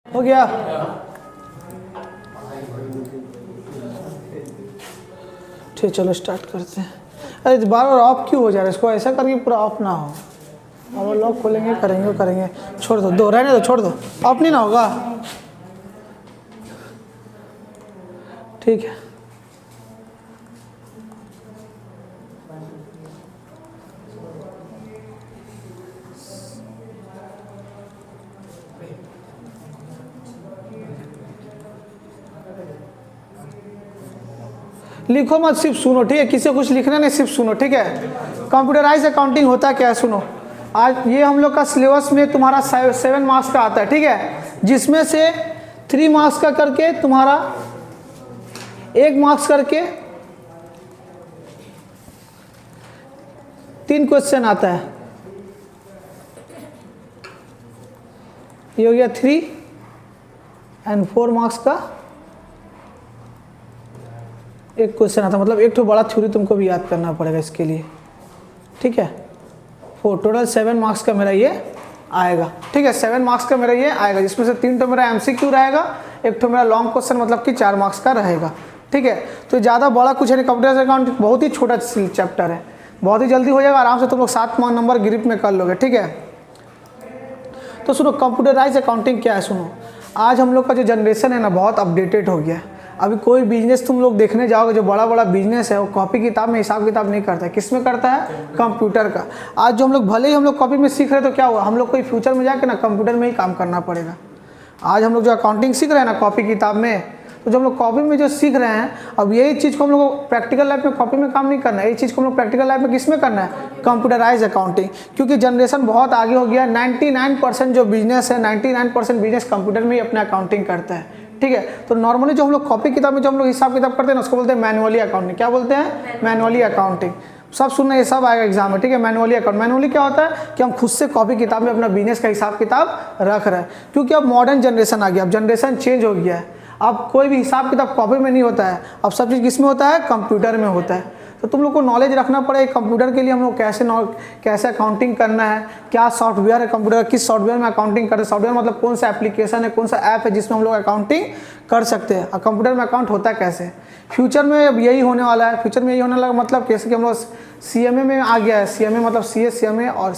हो गया। ठीक, चलो स्टार्ट करते हैं। अरे बार बार ऑफ क्यों हो जा रहा है? इसको ऐसा करके पूरा ऑफ ना हो। अब लॉक खोलेंगे, करेंगे, छोड़ दो, रहने दो, छोड़ दो, ऑफ नहीं ना होगा। ठीक है, लिखो मत, सिर्फ सुनो, ठीक है? किसी को कुछ लिखना नहीं, सिर्फ सुनो, ठीक है? कंप्यूटराइज अकाउंटिंग होता क्या है, सुनो। आज ये हम लोग का सिलेबस में तुम्हारा 7 मार्क्स का आता है, ठीक है? जिसमें से 3 मार्क्स का करके तुम्हारा 1 मार्क्स करके 3 क्वेश्चन आता है। ये हो गया 3 एंड 4 मार्क्स का 1 क्वेश्चन आता है। मतलब एक तो बड़ा थ्योरी तुमको भी याद करना पड़ेगा इसके लिए, ठीक है? 4 टोटल 7 मार्क्स का मेरा ये आएगा, ठीक है? 7 मार्क्स का मेरा ये आएगा, जिसमें से 3 तो मेरा एमसीक्यू रहेगा, एक तो मेरा लॉन्ग क्वेश्चन मतलब कि 4 मार्क्स का रहेगा, ठीक है? तो ज़्यादा बड़ा कुछ है नहीं, कंप्यूटर अकाउंट बहुत ही छोटा चैप्टर है, बहुत ही जल्दी हो जाएगा, आराम से तुम लोग 7 नंबर ग्रिप में कर लोगे, ठीक है? तो सुनो, कंप्यूटराइज अकाउंटिंग क्या है, सुनो। आज हम लोग का जो जनरेशन है ना, बहुत अपडेटेड हो गया है। अभी कोई बिजनेस तुम लोग देखने जाओगे, जो बड़ा बड़ा बिजनेस है, वो कॉपी किताब में हिसाब किताब नहीं करता है। किस में करता है? कंप्यूटर का। आज जो हम लोग भले ही हम लोग कॉपी में सीख रहे हैं, तो क्या हुआ, हम लोग को फ्यूचर में जाके ना कंप्यूटर में ही काम करना पड़ेगा। आज हम लोग जो अकाउंटिंग सीख रहे हैं ना कॉपी किताब में, तो जो हम लोग कॉपी में जो सीख रहे हैं, अब यही चीज़ को हम लोग को प्रैक्टिकल लाइफ में कॉपी में काम नहीं करना है, यही चीज़ को हम लोग प्रैक्टिकल लाइफ में किस में करना है? Computerise accounting. क्योंकि जनरेशन बहुत आगे हो गया है। 99% जो बिजनेस है, 99% बिजनेस कंप्यूटर में ही अपना अकाउंटिंग करता है, ठीक है? तो नॉर्मली जो हम लोग कॉपी किताब में जो हम लोग हिसाब किताब करते हैं ना, उसको बोलते हैं मैनुअली अकाउंटिंग। क्या बोलते हैं? Manually accounting. सब सुनना, ये सब आएगा एग्जाम में, ठीक है? मैनुअली अकाउंट, मैनुअली क्या होता है कि हम खुद से कॉपी किताब में अपना बिजनेस का हिसाब किताब रख रहे हैं। क्योंकि अब मॉडर्न जनरेशन आ गया, अब जनरेशन चेंज हो गया है। अब कोई भी हिसाब किताब कॉपी में नहीं होता है, अब सब चीज़ किस में होता है? कंप्यूटर में होता है। तो तुम लोग को नॉलेज रखना पड़ेगा कंप्यूटर के लिए हम लोग कैसे अकाउंटिंग करना है, क्या सॉफ्टवेयर है कंप्यूटर, किस सॉफ्टवेयर में अकाउंटिंग करते हैं। सॉफ्टवेयर मतलब कौन सा एप्लीकेशन है, कौन सा ऐप है जिसमें हम लोग अकाउंटिंग कर सकते हैं, और कंप्यूटर में अकाउंट होता है कैसे। फ्यूचर में अब यही होने वाला है, फ्यूचर में यही होने लगा। मतलब कैसे कि हम लोग CMA में आ गया है, CMA मतलब CS CMA और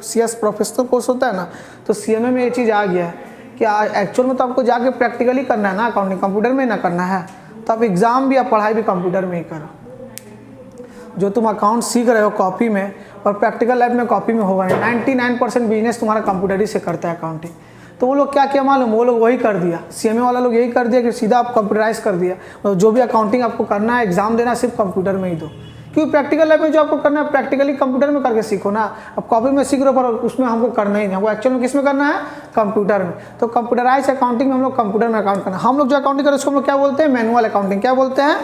CS प्रोफेशनल कोर्स होता है ना, तो CMA में ये चीज़ आ गया है कि एक्चुअल में तो आपको जाके प्रैक्टिकली करना है ना, अकाउंटिंग कंप्यूटर में ना करना है। तो आप एग्ज़ाम भी, आप पढ़ाई भी कंप्यूटर में ही करो। जो तुम अकाउंट सीख रहे हो कॉपी में, और प्रैक्टिकल लाइफ में कॉपी में होगा नहीं। 99% बिजनेस तुम्हारा कंप्यूटर ही से करता है अकाउंटिंग। तो वो लोग क्या किया मालूम, वो लोग वही कर दिया, CMA वाला लोग यही कर दिया कि सीधा आप कंप्यूटराइज कर दिया। मतलब जो भी अकाउंटिंग आपको करना है, एग्जाम देना, सिर्फ कंप्यूटर में ही दो। क्योंकि प्रैक्टिकल लाइफ में जो आपको करना है, प्रैक्टिकली कंप्यूटर में करके सीखो ना। अब कॉपी में सीख रहे हो, पर उसमें हमको करना ही नहीं, हमको एक्चुअल में किस में करना है? कंप्यूटर में। तो कंप्यूटराइज अकाउंटिंग में हम लोग कंप्यूटर में अकाउंट करना। हम लोग जो अकाउंटिंग करें उसको हम लोग क्या बोलते हैं? Manual accounting. क्या बोलते हैं?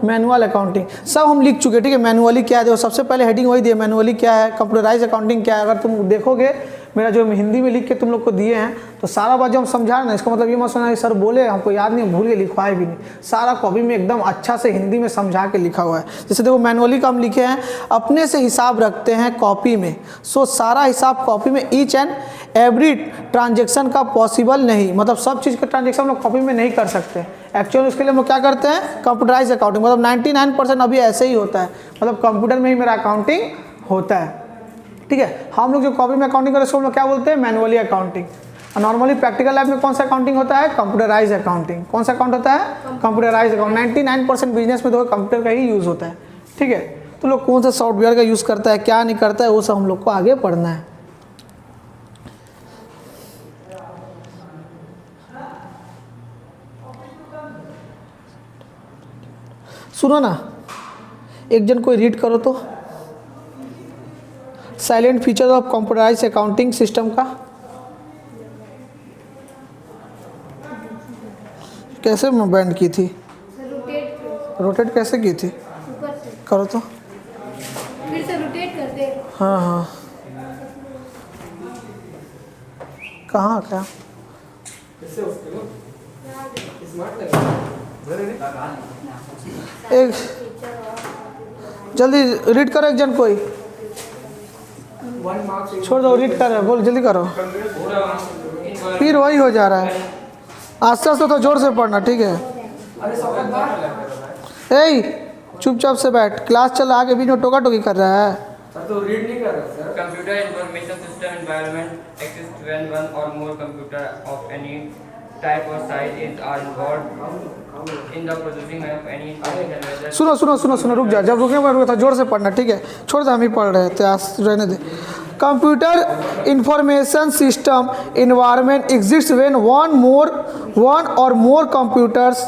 Manual accounting. सब हम लिख चुके, ठीक है? मैनुअली क्या है, देखो सबसे पहले हेडिंग वही दिए, मैनुअली क्या है, कंप्यूटराइज अकाउंटिंग क्या है। अगर तुम देखोगे मेरा जो हिंदी में लिख के तुम लोग को दिए हैं, तो सारा बात जो हम समझा रहे ना, इसका मतलब ये मत सुना सर बोले हमको याद नहीं, भूल के लिखवाए भी नहीं। सारा कॉपी में एकदम अच्छा से हिंदी में समझा के लिखा हुआ है। जैसे देखो मैनुअली का हम लिखे हैं, अपने से हिसाब रखते हैं कॉपी में, सो सारा हिसाब कॉपी में, ईच एंड एवरी ट्रांजेक्शन का पॉसिबल नहीं। मतलब सब चीज़ का ट्रांजेक्शन हम लोग कॉपी में नहीं कर सकते। एक्चुअली उसके लिए हम लोग क्या करते हैं? Computerise accounting. मतलब 99% अभी ऐसे ही होता है, मतलब कंप्यूटर में ही मेरा अकाउंटिंग होता है, ठीक है? हम लोग जो कॉपी में अकाउंटिंग करते हैं उसको हम लोग क्या बोलते हैं? Manually accounting. और नॉर्मली प्रैक्टिकल लाइफ में कौन सा अकाउंटिंग होता है? Computerise accounting. कौन सा अकाउंट होता है? Computerise account. 99% बिजनेस में तो कंप्यूटर का ही यूज़ होता है, ठीक है? तो लोग कौन सा सॉफ्टवेयर का यूज़ करता है, क्या नहीं करता है, वो सब हम लोग को आगे पढ़ना है। सुनो ना, एक जन कोई रीड करो तो, salient feature of computerise accounting system का कैसे बैंड की थी? रोटेट कैसे की थी? करो तो, फिर से रोटेट करते। हाँ हाँ, कहाँ क्या? एक जल्दी रीड करो, एक जन कोई छोड़ दो, रीड कर, बोल जल्दी करो। फिर वही हो जा रहा है। आस्ते आस्ते तो जोर से पढ़ना, ठीक है। ए चुपचाप से बैठ, क्लास चल आगे भी टोका टोकी कर रहा है। तो रीड नहीं कर रहा sir. Computer information system environment exists when one or more computer of any type or size are involved in the processing of any information, whether सुनो सुनो सुनो सुनो, रुक जा, जब रुकने पर रुका था जोर से पढ़ना, ठीक है। छोड़ दे, हम ही पढ़ रहे थे, आज रहने दे। Computer information system environment exist when one or more computers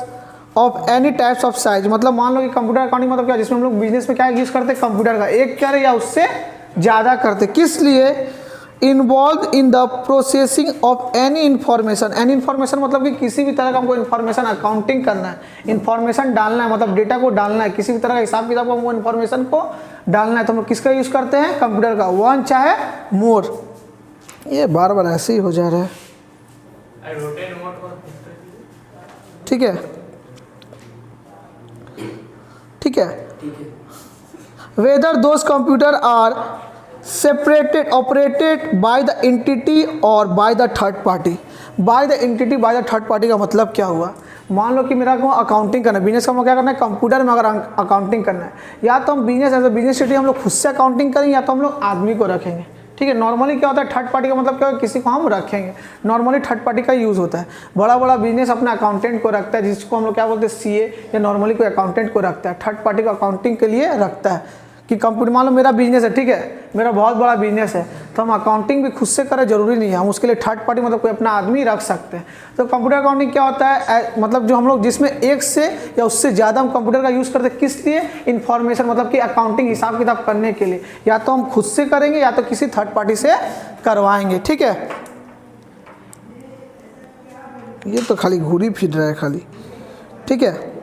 of any types of size. मतलब मान लो कि कंप्यूटर अकाउंटिंग मतलब क्या, जिसमें हम लोग बिजनेस में क्या यूज़ करते हैं, कंप्यूटर का एक करे या उससे ज़्यादा करते। किस लिए? Involve in the processing of any information. Any information मतलब कि किसी भी तरह का हमको इन्फॉर्मेशन अकाउंटिंग करना है, इन्फॉर्मेशन डालना है, मतलब डेटा को डालना है, किसी भी तरह का हिसाब किताब को हमको इन्फॉर्मेशन को डालना है, तो हम लोग किसका यूज़ करते हैं? कंप्यूटर का, वन चाहे मोर। ये बार बार ऐसे ही हो जा रहा है, ठीक है, ठीक है। Whether those computer are separated operated by the entity or by the third party. By the entity by the third party का मतलब क्या हुआ? मान लो कि मेरा को अकाउंटिंग करना है, बिजनेस का क्या करना है, कंप्यूटर में अगर अकाउंटिंग करना है, या तो हम business as a business entity हम लोग खुद से अकाउंटिंग करेंगे, या तो हम लोग आदमी को रखेंगे, ठीक है। नॉर्मली क्या होता है, थर्ड पार्टी का मतलब क्या है, किसी को हम रखेंगे, नॉर्मली थर्ड पार्टी का यूज़ होता है। बड़ा बड़ा बिजनेस अपना अकाउंटेंट को रखता है, जिसको हम लोग क्या बोलते हैं, सीए, या नॉर्मली कोई अकाउंटेंट को रखता है, थर्ड पार्टी को अकाउंटिंग के लिए रखता है। कि कंप्यूटर, मान लो मेरा बिजनेस है, ठीक है, मेरा बहुत बड़ा बिजनेस है, तो हम अकाउंटिंग भी खुद से करें जरूरी नहीं है, हम उसके लिए थर्ड पार्टी मतलब कोई अपना आदमी रख सकते हैं। तो कंप्यूटर अकाउंटिंग क्या होता है, मतलब जो हम लोग जिसमें एक से या उससे ज़्यादा हम कंप्यूटर का यूज़ करते हैं, किस लिए? इन्फॉर्मेशन मतलब कि अकाउंटिंग हिसाब किताब करने के लिए, या तो हम खुद से करेंगे या तो किसी थर्ड पार्टी से करवाएंगे, ठीक है। ये तो खाली घूरी फिर रहा है खाली, ठीक है।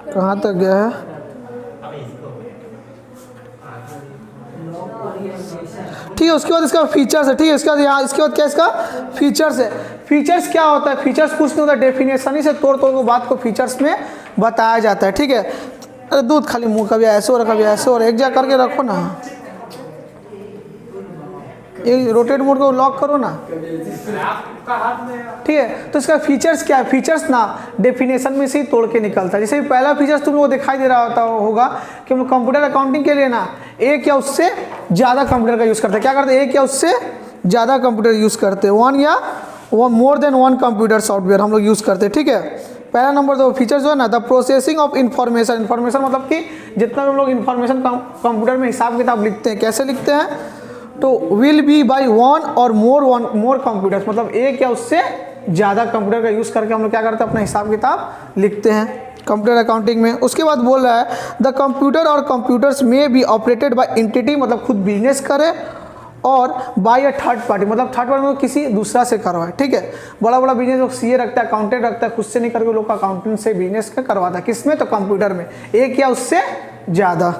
कहाँ तक गया है? ठीक है, उसके बाद इसका फीचर्स है, ठीक है। इसके बाद यहाँ, इसके बाद क्या इसका फीचर्स है। फीचर्स क्या होता है? फीचर्स कुछ नहीं होता, डेफिनेशन ही से तोड़ तोड़ को बात को फीचर्स में बताया जाता है, ठीक है। अरे दूध खाली मुंह, कभी ऐसे हो रहा कभी ऐसे हो रहा, एक जगह करके रखो ना, ये रोटेट मोड को लॉक करो ना, ठीक है। तो इसका फीचर्स क्या है? फीचर्स ना डेफिनेशन में से ही तोड़ के निकलता है। जैसे पहला फीचर्स तुम लोगों को दिखाई दे रहा होगा कि हम लोग कंप्यूटर अकाउंटिंग के लिए ना एक या उससे ज़्यादा कंप्यूटर का यूज़ करते हैं। क्या करते हैं? एक या उससे ज़्यादा कंप्यूटर यूज़ करते हैं, वन या more than one computer software हम लोग यूज़ करते हैं, ठीक है। पहला नंबर दो फीचर्स जो है ना, the processing of information. Information मतलब कि जितना भी हम लोग इन्फॉर्मेशन कंप्यूटर में हिसाब किताब लिखते हैं, कैसे लिखते हैं? तो will be by one or more computers, मतलब एक या उससे ज़्यादा कंप्यूटर का यूज़ करके हम लोग क्या करते हैं, अपना हिसाब किताब लिखते हैं कंप्यूटर अकाउंटिंग में। उसके बाद बोल रहा है द कंप्यूटर और कंप्यूटर्स में बी ऑपरेटेड बाय एंटिटी, मतलब खुद बिजनेस करे, और बाय अ थर्ड पार्टी, मतलब थर्ड पार्टी में किसी दूसरा से करवाए, ठीक है। बड़ा बड़ा बिजनेस लोग सीए रखता है, अकाउंटेंट रखता है, खुद से नहीं करके लोग अकाउंटेंट से बिजनेस का करवाता है, किसमें? तो कंप्यूटर में, एक या उससे ज़्यादा,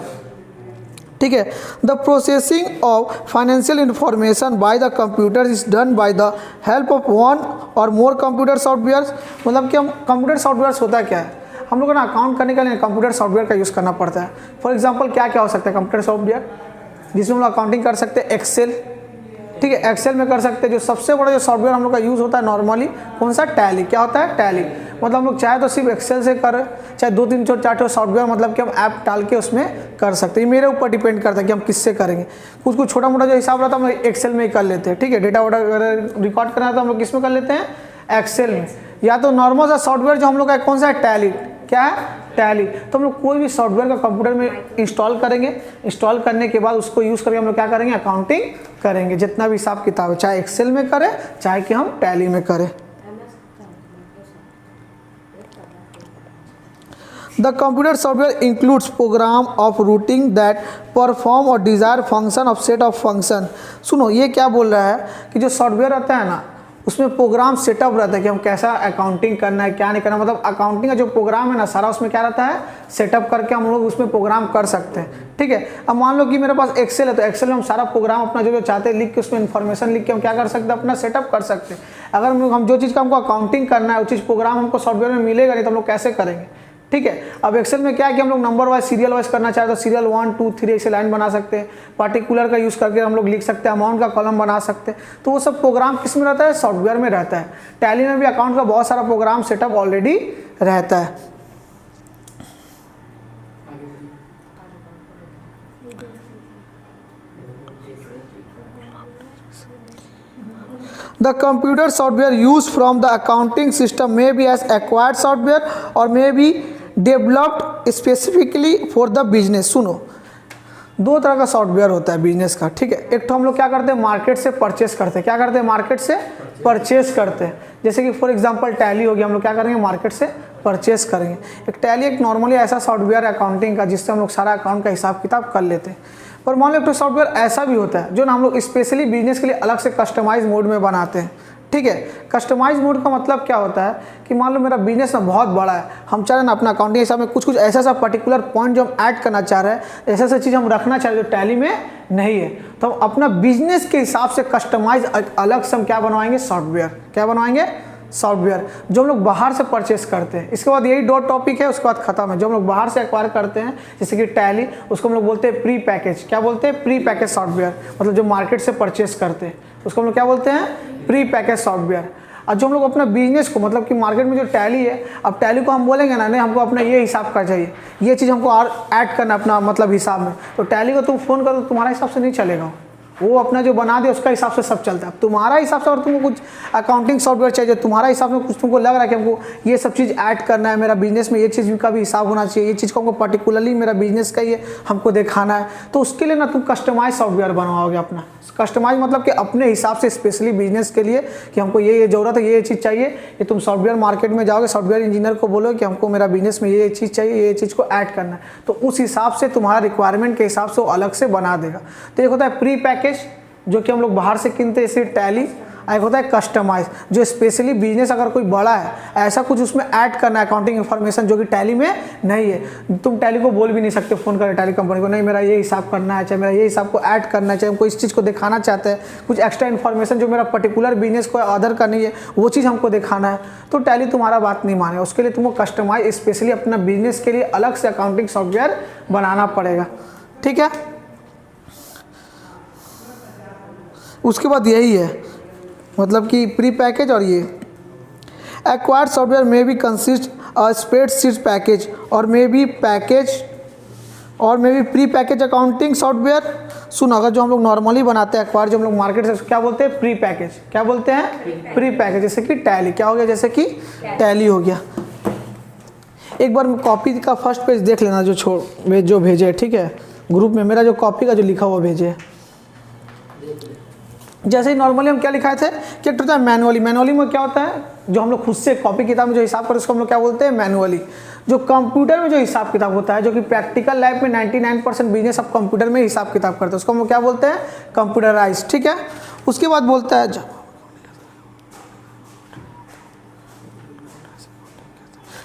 ठीक है। The processing of financial information by the computer is done by the help of one or more computer software. मतलब कि हम कंप्यूटर सॉफ्टवेयर होता है क्या है, हम लोगों को ना अकाउंट करने के लिए कंप्यूटर सॉफ्टवेयर का यूज़ करना पड़ता है। फॉर एग्जांपल क्या क्या हो सकता है कंप्यूटर सॉफ्टवेयर, जिसमें हम लोग अकाउंटिंग कर सकते हैं? एक्सेल, ठीक है, एक्सेल में कर सकते हैं। जो सबसे बड़ा जो सॉफ्टवेयर हम लोग का यूज़ होता है नॉर्मली, कौन सा? टैली। क्या होता है? टैली। मतलब हम लोग चाहे तो सिर्फ एक्सेल से कर, चाहे 2-3 4 सॉफ्टवेयर मतलब कि हम ऐप डाल के उसमें कर सकते हैं। मेरे ऊपर डिपेंड करता है कि हम किससे करेंगे। कुछ कुछ छोटा मोटा जो हिसाब रहता है हम लोग एक्सेल में ही कर लेते हैं, ठीक है। डेटा वोटा अगर रिकॉर्ड करना है तो हम लोग किस में कर लेते हैं? एक्सेल में। या तो नॉर्मल सा सॉफ्टवेयर जो हम लोग का कौन सा है? टैली। क्या है? टैली। तो हम लोग कोई भी सॉफ्टवेयर का कंप्यूटर में इंस्टॉल करेंगे, इंस्टॉल करने के बाद उसको यूज़ करके हम लोग क्या करेंगे? अकाउंटिंग करेंगे, जितना भी हिसाब किताब है, चाहे एक्सेल में करें चाहे कि हम टैली में करें। The computer software includes program of routing that perform or desired function of set of function। सुनो ये क्या बोल रहा है कि जो सॉफ्टवेयर रहता है ना, उसमें प्रोग्राम सेटअप रहता है कि हम कैसा अकाउंटिंग करना है, क्या नहीं करना। मतलब अकाउंटिंग का जो प्रोग्राम है ना सारा, उसमें क्या रहता है? सेटअप करके हम लोग उसमें प्रोग्राम कर सकते हैं, ठीक है। अब मान लो कि मेरे पास एक्सेल है, तो एक्सेल में हम सारा प्रोग्राम अपना जो जो चाहते हैं लिख के, उसमें इन्फॉर्मेशन लिख के हम क्या कर सकते हैं? अपना सेटअप कर सकते हैं। अगर हम जो चीज़ का हमको अकाउंटिंग करना है, वो चीज़ प्रोग्राम हमको सॉफ्टवेयर में मिलेगा नहीं, तो हम लोग कैसे करेंगे? ठीक है। अब एक्सेल में क्या है कि हम लोग नंबर वाइज सीरियल वाइज करना चाहे तो सीरियल 1 2 3 ऐसे लाइन बना सकते हैं, पार्टिकुलर का यूज़ करके हम लोग लिख सकते हैं, अमाउंट का कॉलम बना सकते हैं। तो वो सब प्रोग्राम किस में रहता है, सॉफ्टवेयर में रहता है। टैली में भी अकाउंट का बहुत सारा प्रोग्राम सेटअप ऑलरेडी रहता है। The computer software used from the accounting system may be as acquired software or may be developed specifically for the business। सुनो, दो तरह का सॉफ्टवेयर होता है बिजनेस का, ठीक है। एक तो हम लोग क्या करते हैं, मार्केट से परचेस करते हैं। क्या करते हैं, मार्केट से परचेस करते हैं। जैसे कि फॉर एग्जांपल टैली हो गया, हम लोग क्या करेंगे, मार्केट से परचेस करेंगे। एक टैली एक नॉर्मली ऐसा सॉफ्टवेयर है अकाउंटिंग का जिससे हम लोग सारा अकाउंट का हिसाब किताब कर लेते हैं। पर मान लो एक तो सॉफ्टवेयर ऐसा भी होता है जो ना हम लोग स्पेशली बिजनेस के लिए अलग से कस्टमाइज मोड में बनाते हैं, ठीक है। कस्टमाइज मोड का मतलब क्या होता है कि मान लो मेरा बिजनेस ना बहुत बड़ा है, हम चाह रहे हैं ना अपना अकाउंटिंग हिसाब में कुछ ऐसा सा पर्टिकुलर पॉइंट जो हम ऐड करना चाह रहे हैं, ऐसा ऐसा चीज़ हम रखना चाह रहे हैं जो टैली में नहीं है, तो हम अपना बिजनेस के हिसाब से कस्टमाइज अलग से हम क्या बनवाएंगे, सॉफ्टवेयर। क्या बनवाएंगे, सॉफ्टवेयर जो हम लोग बाहर से परचेस करते हैं। इसके बाद यही दो टॉपिक है, उसके बाद खत्म है। जो हम लोग बाहर से एक्वायर करते हैं जैसे कि टैली, उसको हम लोग बोलते हैं प्री पैकेज। क्या बोलते हैं, प्री पैकेज सॉफ्टवेयर। मतलब जो मार्केट से परचेस करते हैं उसको हम लोग क्या बोलते हैं, प्री पैकेज सॉफ्टवेयर। और जो हम लोग अपना बिजनेस को मतलब कि मार्केट में जो टैली है, अब टैली को हम बोलेंगे ना, नहीं हमको अपना ये हिसाब का चाहिए, ये चीज़ हमको और ऐड करना अपना मतलब हिसाब में, तो टैली को तुम फोन करो तो तुम्हारा हिसाब से नहीं चलेगा, वो अपना जो बना दे उसका हिसाब से सब चलता है। अब तुम्हारा हिसाब से, और तुमको कुछ अकाउंटिंग सॉफ्टवेयर चाहिए, तुम्हारा हिसाब से कुछ तुमको लग रहा है कि हमको ये सब चीज़ ऐड करना है, मेरा बिजनेस में ये चीज़ का भी हिसाब होना चाहिए, ये चीज़ को हमको पर्टिकुलरली मेरा बिजनेस का ये हमको दिखाना है, तो उसके लिए ना तुम कस्टमाइज सॉफ्टवेयर बनवाओगे अपना। कस्टमाइज मतलब कि अपने हिसाब से स्पेशली बिजनेस के लिए कि हमको ये ज़रूरत है, ये चीज़ चाहिए, ये तुम सॉफ्टवेयर मार्केट में जाओगे, सॉफ्टवेयर इंजीनियर को बोलोगे कि हमको मेरा बिजनेस में ये चीज़ चाहिए, ये चीज़ को ऐड करना है, तो उस हिसाब से तुम्हारा रिक्वायरमेंट के हिसाब से वो अलग से बना देगा। तो एक होता है प्री पैकेज जो कि हम लोग बाहर से किनते हैं, जैसे टैली। एक होता है कस्टमाइज जो स्पेशली बिजनेस अगर कोई बड़ा है, ऐसा कुछ उसमें ऐड करना है अकाउंटिंग इन्फॉर्मेशन जो कि टैली में नहीं है। तुम टैली को बोल भी नहीं सकते, फ़ोन करें टैली कंपनी को, नहीं मेरा ये हिसाब करना है, चाहे मेरा ये हिसाब को ऐड करना है, चाहे हमको इस चीज़ को दिखाना चाहते हैं, कुछ एक्स्ट्रा इन्फॉर्मेशन जो मेरा पर्टिकुलर बिजनेस को अदर करनी है वो चीज़ हमको दिखाना है, तो टैली तुम्हारा बात नहीं मानेगा। उसके लिए तुमको कस्टमाइज स्पेशली अपना बिजनेस के लिए अलग से अकाउंटिंग सॉफ्टवेयर बनाना पड़ेगा, ठीक है। उसके बाद यही है मतलब कि प्री पैकेज। और ये एक्वायर्ड सॉफ्टवेयर में भी कंसिस्ट अ स्प्रेडशीट पैकेज और में भी पैकेज और में भी प्री पैकेज अकाउंटिंग सॉफ्टवेयर। सुन, अगर जो हम लोग नॉर्मली बनाते हैं एक्वायर, जो हम लोग मार्केट से क्या बोलते हैं, प्री पैकेज। क्या बोलते हैं, प्री पैकेज। जैसे कि टैली क्या हो गया, जैसे कि टैली हो गया। एक बार कॉपी का फर्स्ट पेज देख लेना जो भेजे, ठीक है, ग्रुप में मेरा जो कॉपी का जो लिखा हुआ भेजे। जैसे ही नॉर्मली हम क्या लिखाए थे कि एक होता है मैनुअली। मैनुअली में क्या होता है, जो हम लोग खुद से कॉपी किताब में जो हिसाब करते हैं उसको हम लोग क्या बोलते हैं, मैनुअली। जो कंप्यूटर में जो हिसाब किताब होता है, जो कि प्रैक्टिकल लाइफ में 99% बिजनेस अब कंप्यूटर में हिसाब किताब करते हैं, उसको हम लोग क्या बोलते हैं, कंप्यूटराइज, ठीक है। उसके बाद बोलता है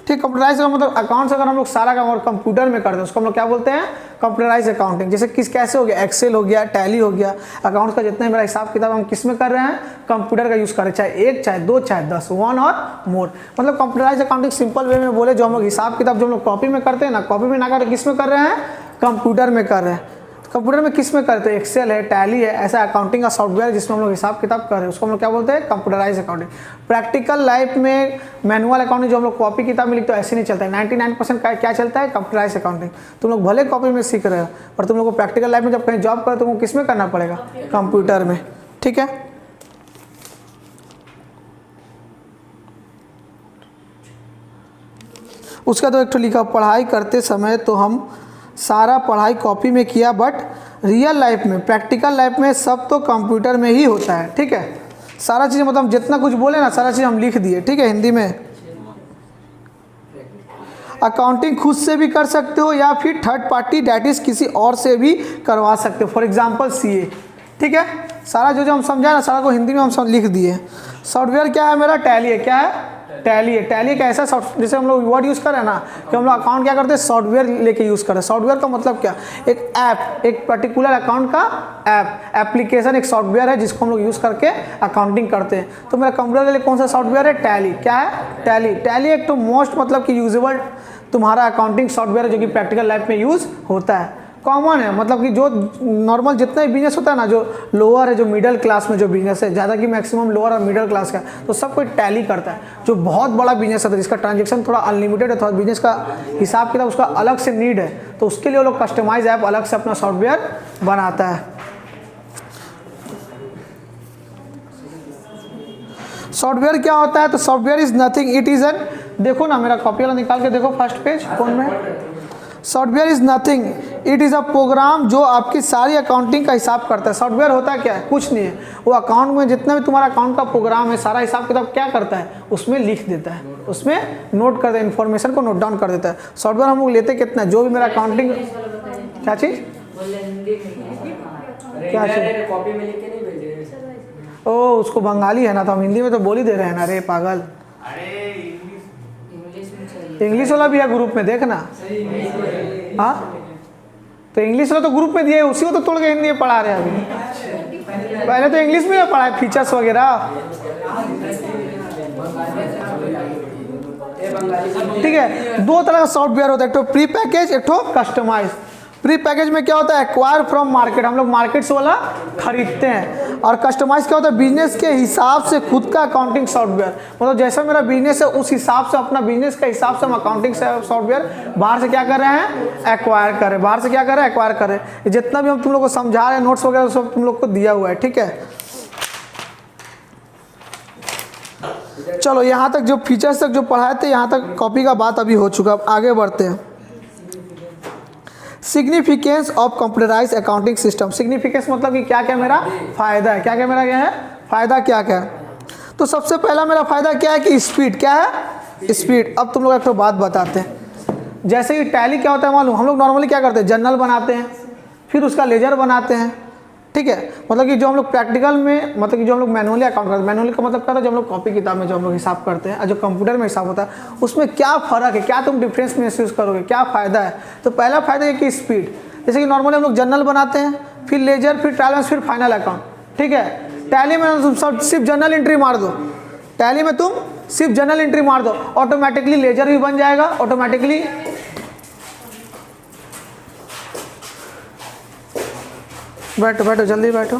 ठीक, कंप्यूटराइज का मतलब अकाउंट से अगर हम लोग सारा काम और कंप्यूटर में करते हैं उसको हम लोग क्या बोलते हैं, कंप्यूटराइज अकाउंटिंग। जैसे कैसे हो गया, एक्सेल हो गया, टैली हो गया, अकाउंट का जितना मेरा हिसाब किताब हम किस में कर रहे हैं, कंप्यूटर का यूज़ कर रहे हैं, चाहे 1 चाहे 2 चाहे 10, 1 और मोर। मतलब कंप्यूटराइज अकाउंटिंग सिंपल वे में बोले, जो हम लोग हिसाब किताब जो हम लोग कॉपी में करते हैं ना, कॉपी में ना कर किस में कर रहे हैं, कंप्यूटर में कर रहे हैं। कंप्यूटर में किस में करते हैं, एक्सेल है, टैली है, ऐसा अकाउंटिंग का सॉफ्टवेयर है जिसमें हम लोग हिसाब किताब कर रहे हैं, उसको हम लोग क्या बोलते हैं, कंप्यूटराइज अकाउंटिंग। प्रैक्टिकल लाइफ में मैनुअल अकाउंटिंग जो हम लोग कॉपी किताब में लिखते हैं ऐसे नहीं चलता है। 99% का क्या चलता है, कंप्यूटराइज अकाउंटिंग। तुम लोग भले कॉपी में सीख रहे हो पर तुम लोग को प्रैक्टिकल लाइफ में जब कहीं जॉब करो तो तुमको किस में करना पड़ेगा, कंप्यूटर में, ठीक है। उसका तो एक तो लिखा, पढ़ाई करते समय तो हम सारा पढ़ाई कॉपी में किया, बट रियल लाइफ में, प्रैक्टिकल लाइफ में सब तो कंप्यूटर में ही होता है, ठीक है। सारा चीज़ मतलब जितना कुछ बोले ना सारा चीज़ हम लिख दिए, ठीक है, हिंदी में। अकाउंटिंग खुद से भी कर सकते हो या फिर थर्ड पार्टी डैट इज किसी और से भी करवा सकते हो, फॉर एग्जांपल सीए, ठीक है। सारा जो हम समझा ना सारा को हिंदी में हम सब लिख दिए। सॉफ्टवेयर क्या है मेरा, टैली है। क्या है, टैली है। टैली एक ऐसा सॉफ्ट, जैसे हम लोग वर्ड यूज़ करें ना कि हम लोग अकाउंट क्या करते हैं, सॉफ्टवेयर लेके यूज़ करें। सॉफ्टवेयर का मतलब क्या, एक ऐप, एक पर्टिकुलर अकाउंट का ऐप, एप्लीकेशन एक सॉफ्टवेयर है जिसको हम लोग यूज़ करके अकाउंटिंग करते हैं। तो मेरा कंप्यूटर के लिए कौन सा सॉफ्टवेयर है, टैली। क्या है, टैली। टैली एक तो मोस्ट मतलब कि यूजेबल तुम्हारा अकाउंटिंग सॉफ्टवेयर जो कि प्रैक्टिकल लाइफ में यूज़ होता है। कॉमन है, मतलब कि जो नॉर्मल जितना भी बिजनेस होता है ना, जो लोअर है, जो मिडिल क्लास में जो बिजनेस है, ज़्यादा कि मैक्सिमम लोअर और मिडिल क्लास का, तो सब कोई टैली करता है। जो बहुत बड़ा बिजनेस है जिसका ट्रांजेक्शन थोड़ा अनलिमिटेड है, थोड़ा बिजनेस का हिसाब किताब उसका अलग से नीड है, तो उसके लिए वो लोग कस्टमाइज ऐप अलग से अपना सॉफ्टवेयर बनाता है। सॉफ्टवेयर क्या होता है? तो software is nothing, it is an, देखो ना मेरा कॉपी वाला निकाल के देखो फर्स्ट पेज फोन में। Software is nothing, it is a program जो आपकी सारी अकाउंटिंग का हिसाब करता है। सॉफ्टवेयर होता है क्या है? कुछ नहीं है, वो अकाउंट में जितना भी तुम्हारा अकाउंट का प्रोग्राम है, सारा हिसाब किताब क्या करता है, उसमें लिख देता है, उसमें नोट कर देता है, इन्फॉर्मेशन को नोट डाउन कर देता है। सॉफ्टवेयर हम लोग लेते कितना, जो भी मेरा अकाउंटिंग, क्या चीज़, क्या चीज़, कॉपी में लिख के नहीं भेजे। ओ उसको बंगाली है ना, तो हम हिंदी में तो बोल ही दे रहे हैं ना, रे पागल। इंग्लिश वाला भी है ग्रुप में, देखना। हाँ, तो इंग्लिश वाला तो ग्रुप में दिया है, उसी को तो तोड़ के हिंदी में पढ़ा रहे हैं अभी। पहले तो इंग्लिश में पढ़ा है, फीचर्स वगैरह, ठीक है। दो तरह का सॉफ्टवेयर होता है, एक तो प्री पैकेज, एक तो कस्टमाइज। प्री पैकेज में क्या होता है? एक्वायर फ्रॉम मार्केट, हम लोग मार्केट से वाला खरीदते हैं। और कस्टमाइज क्या होता है? बिजनेस के हिसाब से खुद का अकाउंटिंग सॉफ्टवेयर, मतलब जैसा मेरा बिजनेस है उस हिसाब से, अपना बिजनेस के हिसाब से हम अकाउंटिंग सॉफ्टवेयर बाहर से क्या कर रहे हैं? एक्वायर कर रहे हैं। बाहर से क्या कर रहे हैं? एक्वायर कर रहे हैं। जितना भी हम तुम लोग को समझा रहे हैं, नोट्स वगैरह सब तुम लोग को दिया हुआ है, ठीक है। चलो यहाँ तक जो फीचर्स तक जो पढ़ाए थे, यहाँ तक कॉपी का बात अभी हो चुका। अब आगे बढ़ते हैं। Significance of computerise accounting system. Significance मतलब कि क्या क्या मेरा फ़ायदा है, क्या क्या मेरा क्या है फ़ायदा, क्या क्या है। तो सबसे पहला मेरा फ़ायदा क्या है कि स्पीड, क्या है? स्पीड। अब तुम लोग एक तो बात बताते हैं, जैसे कि टैली क्या होता है मालूम? हम लोग नॉर्मली क्या करते हैं? जर्नल बनाते हैं, फिर उसका लेजर बनाते हैं, ठीक है। मतलब कि जो हम लोग प्रैक्टिकल में, मतलब कि जो हम लोग मैनुअली अकाउंट करते हैं, मैनुअली का मतलब क्या होता है? जो हम लोग कॉपी किताब में जो हम लोग हिसाब करते हैं और जो कंप्यूटर में हिसाब होता है, उसमें क्या फ़र्क है, क्या तुम डिफरेंस महसूस करोगे, क्या फ़ायदा है? तो पहला फ़ायदा है कि स्पीड। जैसे कि नॉर्मली हम लोग जर्नल बनाते हैं, फिर लेजर, फिर ट्रायल बैलेंस, फिर फाइनल अकाउंट, ठीक है। टैली में तुम सब सिर्फ जर्नल एंट्री मार दो, टैली में तुम सिर्फ जर्नल एंट्री मार दो, ऑटोमेटिकली लेजर भी बन जाएगा, ऑटोमेटिकली बैठो बैठो जल्दी बैठो।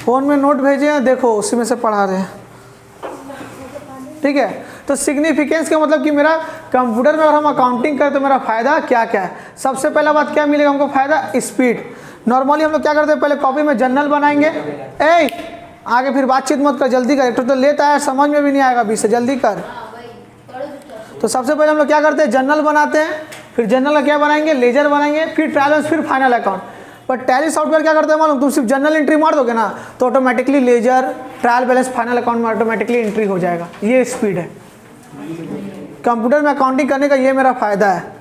फोन में नोट भेजे हैं, देखो उसी में से पढ़ा रहे हैं, ठीक है। तो सिग्निफिकेंस का मतलब कि मेरा कंप्यूटर में अगर हम अकाउंटिंग करें तो मेरा फ़ायदा क्या क्या है? सबसे पहला बात क्या मिलेगा हमको फ़ायदा? स्पीड। नॉर्मली हम लोग क्या करते हैं? पहले कॉपी में जर्नल बनाएंगे, आगे फिर बातचीत मत कर, जल्दी कर, एक तो लेता है समझ में भी नहीं आएगा, बीच से जल्दी कर। तो सबसे पहले हम लोग क्या करते हैं? जर्नल बनाते हैं, फिर जर्नल का क्या बनाएंगे? लेजर बनाएंगे, फिर ट्रायल बैलेंस, फिर फाइनल अकाउंट। पर टैली सॉफ्टवेयर क्या करते हैं मालूम? तुम सिर्फ जर्नल एंट्री मार दोगे ना, तो automatically ledger, trial balance, final account में ऑटोमेटिकली एंट्री हो जाएगा। ये स्पीड है कंप्यूटर में अकाउंटिंग करने का, ये मेरा फ़ायदा है।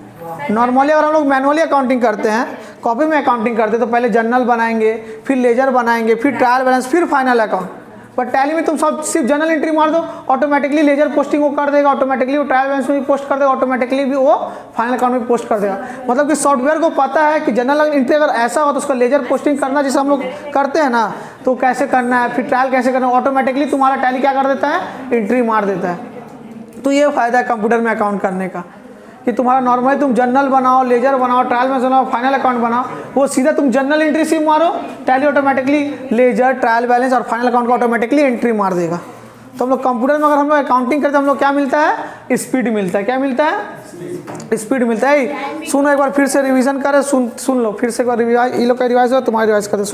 नॉर्मली अगर हम लोग मैनुअली अकाउंटिंग करते हैं, कॉपी में अकाउंटिंग करते हैं, तो पहले जर्नल बनाएंगे, फिर लेजर बनाएंगे, फिर ट्रायल बैलेंस, फिर फाइनल अकाउंट। पर टैली में तुम सब सिर्फ जर्नल एंट्री मार दो, ऑटोमेटिकली लेजर पोस्टिंग वो कर देगा, ऑटोमेटिकली वो ट्रायल बैलेंस में भी पोस्ट कर देगा, ऑटोमेटिकली भी वो फाइनल अकाउंट में पोस्ट कर देगा। मतलब कि सॉफ्टवेयर को पता है कि जर्नल एंट्री अगर ऐसा हो तो उसका लेजर पोस्टिंग करना, जैसे हम लोग करते हैं ना, तो कैसे करना है, फिर ट्रायल कैसे करना है, ऑटोमेटिकली तुम्हारा टैली क्या कर देता है? एंट्री मार देता है। तो ये फ़ायदा है कंप्यूटर में अकाउंट करने का कि तुम्हारा नॉर्मली तुम जर्नल बनाओ, लेजर बनाओ, ट्रायल में बनाओ, फाइनल अकाउंट बनाओ, वो सीधा तुम जर्नल एंट्री से मारो, Tally automatically ledger, trial balance और फाइनल अकाउंट को ऑटोमेटिकली एंट्री मार देगा। तो हम लोग कंप्यूटर में अगर हम लोग अकाउंटिंग करते हैं, हम लोग क्या मिलता है? स्पीड मिलता है। क्या मिलता है? स्पीड मिलता है। सुनो एक बार फिर से रिवीजन करें, सुन लो फिर से एक बार रिवाइज, ये लोग का रिवाइज हो, तुम्हारी रिवाइज करते।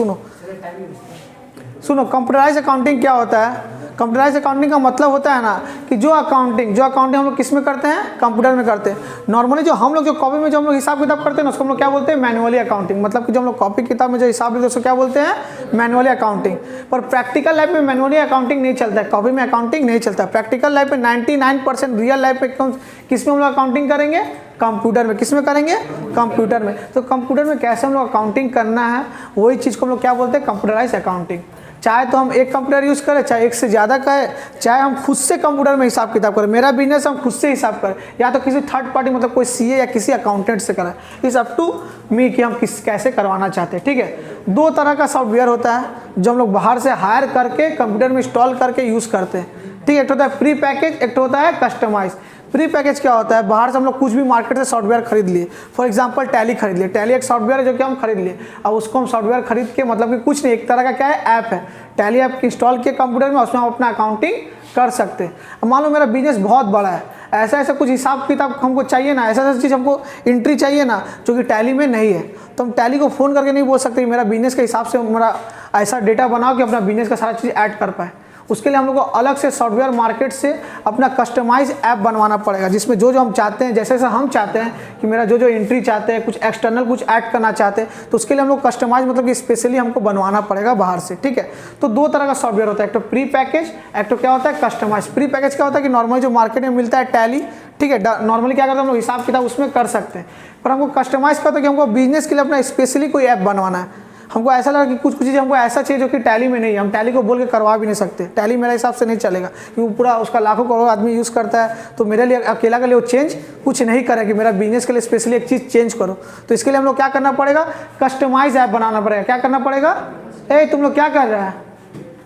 सुनो कंप्यूटराइज अकाउंटिंग क्या होता है? कंप्यूटराइज अकाउंटिंग का मतलब होता है ना कि जो अकाउंटिंग हम लोग किस में करते हैं? कंप्यूटर में करते हैं। नॉर्मली जो हम लोग जो कॉपी में जो हम लोग हिसाब किताब करते हैं ना, उसको हम लोग क्या बोलते हैं? Manually accounting. मतलब कि जो हम लोग कॉपी किताब में जो हिसाब लेते हैं उसको क्या बोलते हैं? Manually accounting. पर प्रैक्टिकल लाइफ में मैनुअली अकाउंटिंग नहीं चलता है, कॉपी में अकाउंटिंग नहीं चलता। प्रैक्टिकल लाइफ में 99% रियल लाइफ में किस में हम लोग अकाउंटिंग करेंगे? कंप्यूटर में। किस में करेंगे? कंप्यूटर में। तो कंप्यूटर में कैसे हम लोग अकाउंटिंग करना है, वही चीज़ को हम लोग क्या बोलते हैं? Computerise accounting. चाहे तो हम एक कंप्यूटर यूज़ करें, चाहे एक से ज़्यादा का है, चाहे हम खुद से कंप्यूटर में हिसाब किताब करें। मेरा बिजनेस हम खुद से हिसाब करें या तो किसी थर्ड पार्टी मतलब कोई सीए या किसी अकाउंटेंट से करें, इट्स अप टू मी कि हम कैसे करवाना चाहते हैं। ठीक है, दो तरह का सॉफ्टवेयर होता है जो हम लोग बाहर से हायर करके कंप्यूटर में इंस्टॉल करके यूज़ करते हैं। ठीक है, एक होता है प्री पैकेज, एक होता है कस्टमाइज। प्री पैकेज क्या होता है, बाहर से हम लोग कुछ भी मार्केट से सॉफ्टवेयर खरीद लिए, फॉर एग्जांपल टैली खरीद लिए। टैली एक सॉफ्टवेयर है जो कि हम खरीद लिए, अब उसको हम सॉफ्टवेयर खरीद के मतलब कि कुछ नहीं, एक तरह का क्या है, ऐप है। टैली ऐप इंस्टॉल किए कंप्यूटर में, उसमें हम अपना अकाउंटिंग कर सकते हैं। अब मान लो मेरा बिजनेस बहुत बड़ा है, ऐसा ऐसा कुछ हिसाब किताब हमको चाहिए ना, ऐसा ऐसा चीज़ हमको एंट्री चाहिए ना जो कि टैली में नहीं है, तो हम टैली को फ़ोन करके नहीं बोल सकते कि मेरा बिजनेस के हिसाब से मेरा ऐसा डेटा बनाओ कि अपना बिजनेस का सारा चीज़ ऐड कर पाए। उसके लिए हम लोग को अलग से सॉफ्टवेयर मार्केट से अपना कस्टमाइज ऐप बनवाना पड़ेगा, जिसमें जो जो हम चाहते हैं, जैसे जैसे हम चाहते हैं कि मेरा जो जो एंट्री चाहते हैं, कुछ एक्सटर्नल कुछ ऐड करना चाहते हैं, तो उसके लिए हम लोग कस्टमाइज मतलब कि स्पेशली हमको बनवाना पड़ेगा बाहर से। ठीक है, तो दो तरह का सॉफ्टवेयर होता है, एक तो प्री पैकेज, एक तो क्या होता है कस्टमाइज। प्री पैकेज क्या होता है कि नॉर्मली जो मार्केट में मिलता है टैली, ठीक है, नॉर्मली क्या करते हैं हम लोग हिसाब किताब उसमें कर सकते हैं। पर हमको कस्टमाइज क्या होता है कि हमको बिजनेस के लिए अपना स्पेशली कोई ऐप बनवाना है। हमको ऐसा लगा कि कुछ चीज़ें हमको ऐसा चाहिए जो कि टैली में नहीं है, हम टैली को बोल के करवा भी नहीं सकते। टैली मेरे हिसाब से नहीं चलेगा क्योंकि पूरा उसका लाखों करोड़ आदमी यूज़ करता है, तो मेरे लिए अकेला के लिए वो चेंज कुछ नहीं करे कि मेरा बिजनेस के लिए स्पेशली एक चीज़ चेंज करो। तो इसके लिए हम लोग क्या करना पड़ेगा, कस्टमाइज ऐप बनाना पड़ेगा। क्या करना पड़ेगा, तुम लोग क्या कर रहे हैं,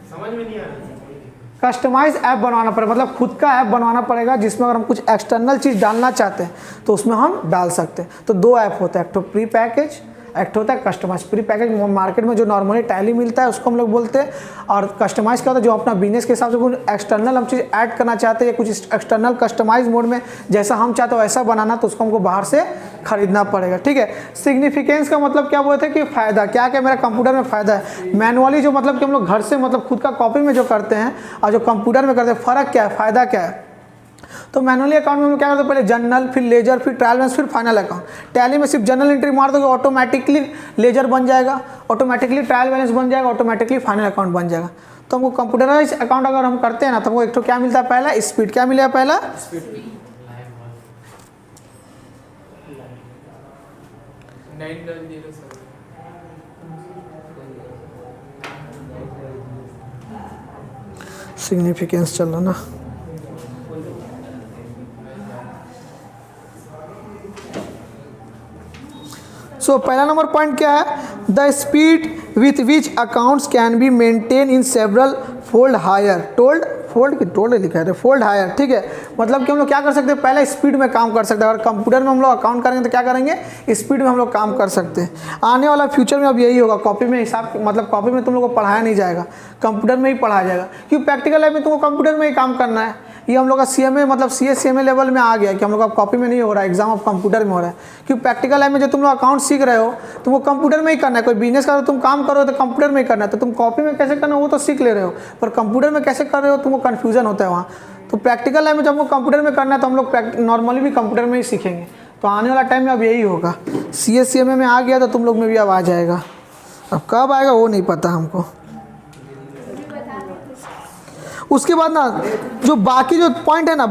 समझ में नहीं आ रहा। कस्टमाइज ऐप बनवाना पड़ेगा, मतलब खुद का ऐप बनवाना पड़ेगा जिसमें अगर हम कुछ एक्सटर्नल चीज़ डालना चाहते हैं तो उसमें हम डाल सकते हैं। तो दो ऐप होता है, एक तो प्री पैकेज, एक होता है कस्टमाइज। प्री पैकेज मार्केट में जो नॉर्मली टैली मिलता है उसको हम लोग बोलते हैं, और कस्टमाइज क्या होता है जो अपना बिजनेस के हिसाब से कुछ एक्सटर्नल हम चीज़ ऐड करना चाहते हैं, कुछ एक्सटर्नल कस्टमाइज मोड में जैसा हम चाहते हो वैसा बनाना, तो उसको हमको बाहर से खरीदना पड़ेगा। ठीक है, सिग्निफिकेंस का मतलब क्या बोलते हैं कि फ़ायदा क्या क्या मेरा कंप्यूटर में फ़ायदा है। मैनुअली जो मतलब कि हम लोग घर से मतलब खुद का कॉपी में जो करते हैं और जो कंप्यूटर में करते हैं, फ़र्क क्या है, फ़ायदा क्या है। तो मैनुअली अकाउंट में हम क्या करते हैं, पहले जनरल, फिर लेजर, फिर ट्रायल बैलेंस, फिर फाइनल अकाउंट। टैली में सिर्फ जनरल एंट्री मार दोगे ऑटोमेटिकली लेजर बन जाएगा, ऑटोमेटिकली ट्रायल बैलेंस बन जाएगा, ऑटोमेटिकली फाइनल अकाउंट बन जाएगा। तो हमको कंप्यूटराइज अकाउंट अगर हम करते हैं ना तो हमको एक तो क्या मिलता है, पहला स्पीड। क्या मिलेगा पहला, सिग्निफिकेंस चल रहा ना। सो पहला नंबर पॉइंट क्या है, the speed with which accounts can be maintain in several fold higher, टोल्ड लिखा है, फोल्ड हायर। ठीक है, मतलब कि हम लोग क्या कर सकते हैं, पहले स्पीड में काम कर सकते हैं। अगर कंप्यूटर में हम लोग अकाउंट करेंगे तो क्या करेंगे, स्पीड में हम लोग काम कर सकते हैं। आने वाला फ्यूचर में अब यही होगा, कॉपी में हिसाब मतलब कॉपी में तुम लोग को पढ़ाया नहीं जाएगा, कंप्यूटर में ही पढ़ाया जाएगा, क्योंकि प्रैक्टिकल लाइफ में तुमको कंप्यूटर में ही काम करना है। ये हम लोग का CMA मतलब CA लेवल में आ गया कि हम लोग का कॉपी में नहीं हो रहा है, एग्जाम ऑफ कंप्यूटर में हो रहा है। क्योंकि प्रैक्टिकल लाइफ में जो तुम लोग अकाउंट सीख रहे हो तुमको कंप्यूटर में ही करना है। कोई बिजनेस का तुम काम करो तो कंप्यूटर में ही करना है, तो तुम कॉपी में कैसे करना वो तो सीख ले रहे हो, पर कंप्यूटर में कैसे कर रहे हो तुमको कन्फ्यूजन होता है वहाँ। तो प्रैक्टिकल लाइफ में जब हमको कंप्यूटर में करना है तो हम लोग नॉर्मली भी कंप्यूटर में ही सीखेंगे। तो आने वाला टाइम में अब यही होगा, CMA में आ गया तो तुम लोग में भी अब आ जाएगा, अब कब आएगा वो नहीं पता हमको। उसके बाद ना जो बाकी जो पॉइंट है ना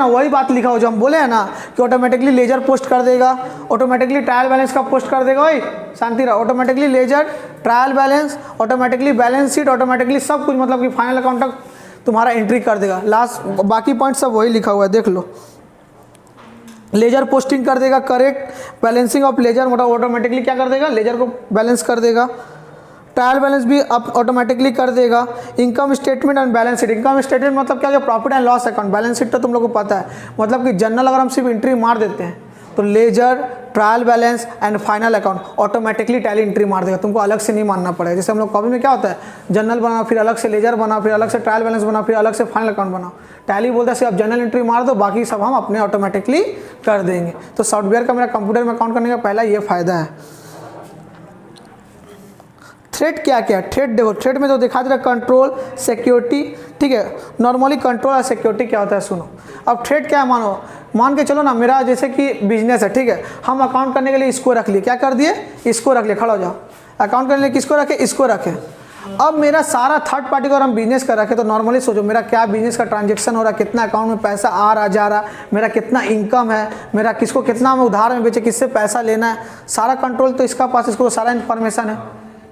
वही बात लिखा हो जो हम बोले हैं ना कि ऑटोमेटिकली लेजर पोस्ट कर देगा, ऑटोमेटिकली ट्रायल बैलेंस का पोस्ट कर देगा, वही शांति रहा, automatically ledger, trial balance, automatically balance sheet, automatically सब कुछ मतलब कि फाइनल अकाउंट तक तुम्हारा एंट्री कर देगा। लास्ट बाकी पॉइंट सब वही लिखा हुआ है, देख लो। लेजर पोस्टिंग कर देगा, करेक्ट बैलेंसिंग ऑफ लेजर मतलब ऑटोमेटिकली क्या कर देगा, लेजर को बैलेंस कर देगा। ट्रायल बैलेंस भी अब ऑटोमेटिकली कर देगा। Income statement and balance sheet, income statement मतलब क्या, जो profit and loss account. Balance sheet तो तुम लोग को पता है, मतलब कि जनरल अगर हम सिर्फ एंट्री मार देते हैं तो ledger, trial balance and final account automatically Tally entry मार देगा, तुमको अलग से नहीं मानना पड़ेगा। जैसे हम लोग कॉपी में क्या होता है, जनरल बनाओ, फिर अलग से लेजर बनाओ, फिर अलग से ट्रायल बैलेंस बनाओ, फिर अलग से फाइनल अकाउंट बनाओ। टैली बोलता है सिर्फ जनरल एंट्री मार दो, बाकी सब हम अपने ऑटोमेटिकली कर देंगे। तो सॉफ्टवेयर का मेरा कंप्यूटर में अकाउंट करने का पहला ये फ़ायदा है। थ्रेड क्या क्या, थ्रेड देखो, थ्रेड में तो दिखा दे रहा कंट्रोल, सिक्योरिटी। ठीक है, नॉर्मली कंट्रोल और सिक्योरिटी क्या होता है सुनो। अब थ्रेड क्या है, मान के चलो ना, मेरा जैसे कि बिजनेस है, ठीक है, हम अकाउंट करने के लिए इसको रख लिए, क्या कर दिए, इसको रख लिए, खड़ा हो जाओ। अकाउंट करने के लिए किसको रखे, इसको रखे। अब मेरा सारा थर्ड पार्टी को अगर हम बिजनेस कर रखे तो नॉर्मली सोचो मेरा क्या बिजनेस का ट्रांजेक्शन हो रहा है, कितना अकाउंट में पैसा आ रहा जा रहा, मेरा कितना इनकम है, मेरा किसको कितना मैं उधार में बेचे, किससे पैसा लेना है, सारा कंट्रोल तो इसका पास, इसको तो सारा इन्फॉर्मेशन है।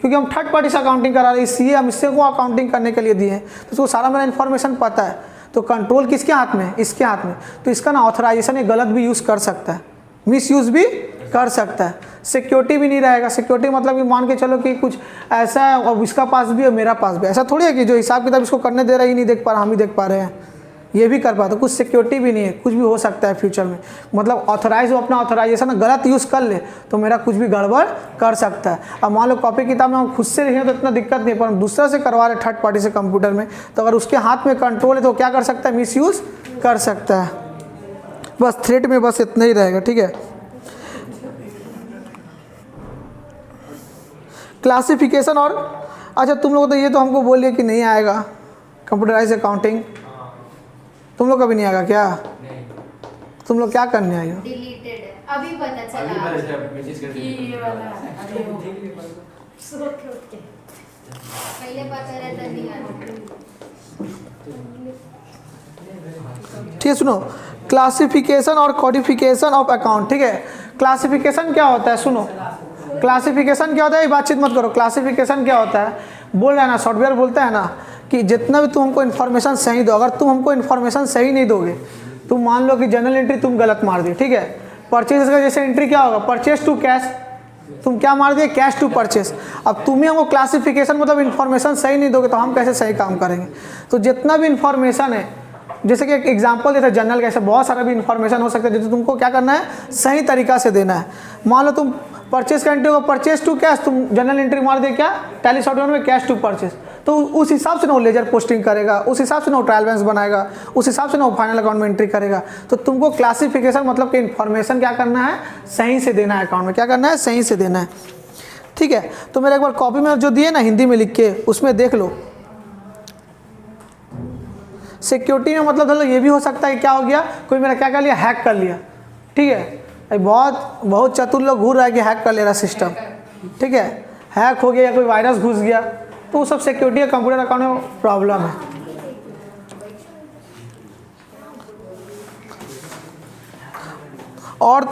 क्योंकि हम थर्ड पार्टी से अकाउंटिंग करा रहे हैं, इसलिए हम इससे को अकाउंटिंग करने के लिए दिए हैं, तो उसको सारा मेरा इन्फॉर्मेशन पता है। तो कंट्रोल किसके हाथ में है? इसके हाथ में। तो इसका ना ऑथराइजेशन ये गलत भी यूज़ कर सकता है, मिस यूज़ भी कर सकता है। सिक्योरिटी भी नहीं रहेगा। सिक्योरिटी मतलब कि मान के चलो कि कुछ ऐसा है और इसका पास भी है मेरा पास भी, ऐसा थोड़ी है कि जो हिसाब किताब इसको करने दे रहा है ही नहीं देख पा रहा, हम ही देख पा रहे हैं, ये भी कर पाता। कुछ सिक्योरिटी भी नहीं है, कुछ भी हो सकता है फ्यूचर में। मतलब ऑथराइज हो, अपना ऑथराइजेशन गलत यूज़ कर ले तो मेरा कुछ भी गड़बड़ कर सकता है। अब मान लो कॉपी किताब में हम खुद से लिखें तो इतना दिक्कत नहीं है, पर हम दूसरा से करवा रहे थर्ड पार्टी से कंप्यूटर में, तो अगर उसके हाथ में कंट्रोल है तो क्या कर सकता है? मिस यूज़ कर सकता है। बस थ्रेट में बस इतना ही रहेगा, ठीक है। क्लासिफिकेशन और अच्छा तुम लोग तो ये तो हमको बोलिए कि नहीं आएगा कंप्यूटराइज अकाउंटिंग, तुम लोग कभी नहीं आएगा क्या? तुम लोग क्या करने आए हो? डिलीटेड है, अभी पता चला कि ये वाला पहले पता रहता नहीं आता। ठीक है, सुनो, क्लासिफिकेशन और कोडिफिकेशन ऑफ अकाउंट, ठीक है। क्लासिफिकेशन क्या होता है? सुनो, क्लासिफिकेशन क्या होता है, ये बातचीत मत करो। क्लासिफिकेशन क्या होता है? बोल रहा है ना, सॉफ्टवेयर बोलता है ना कि जितना भी तुम हमको इन्फॉर्मेशन सही दो, अगर तुम हमको इन्फॉर्मेशन सही नहीं दोगे, तुम मान लो कि जनरल एंट्री तुम गलत मार दिए, ठीक है। परचेज का जैसे एंट्री क्या होगा? परचेज टू कैश, तुम क्या मार दिए? Cash to purchase. अब तुम ही हमको क्लासिफिकेशन मतलब इन्फॉर्मेशन सही नहीं दोगे तो हम कैसे सही काम करेंगे? तो जितना भी इन्फॉर्मेशन है, जैसे कि एक एग्जांपल देता है जनरल का, ऐसे बहुत सारा भी इन्फॉर्मेशन हो सकता है जिसे तुमको क्या करना है? सही तरीका से देना है। मान लो तुम परचेज का एंट्री होगा परचेज टू कैश, तुम जनरल एंट्री मार दे क्या? टैली सॉफ्टवेयर में कैश टू परचेज, तो उस हिसाब से ना वो लेजर पोस्टिंग करेगा, उस हिसाब से ना वो ट्रायल बैलेंस बनाएगा, उस हिसाब से ना वो फाइनल अकाउंट में एंट्री करेगा। तो तुमको क्लासिफिकेशन मतलब कि इन्फॉर्मेशन क्या करना है? सही से देना है अकाउंट में। क्या करना है? सही से देना है, ठीक है। तो मेरे एक बार कॉपी में जो दिए ना हिंदी में लिख के, उसमें देख लो। सिक्योरिटी में मतलब ये भी हो सकता है कि क्या हो गया, कोई मेरा क्या कर लिया? हैक कर लिया, ठीक है। बहुत चतुर लोग घूर रहा है कि हैक कर ले रहा सिस्टम, ठीक है। हैक हो गया या कोई वायरस घुस गया, तो वो सब सिक्योरिटी या कंप्यूटर अकाउंट में प्रॉब्लम है। और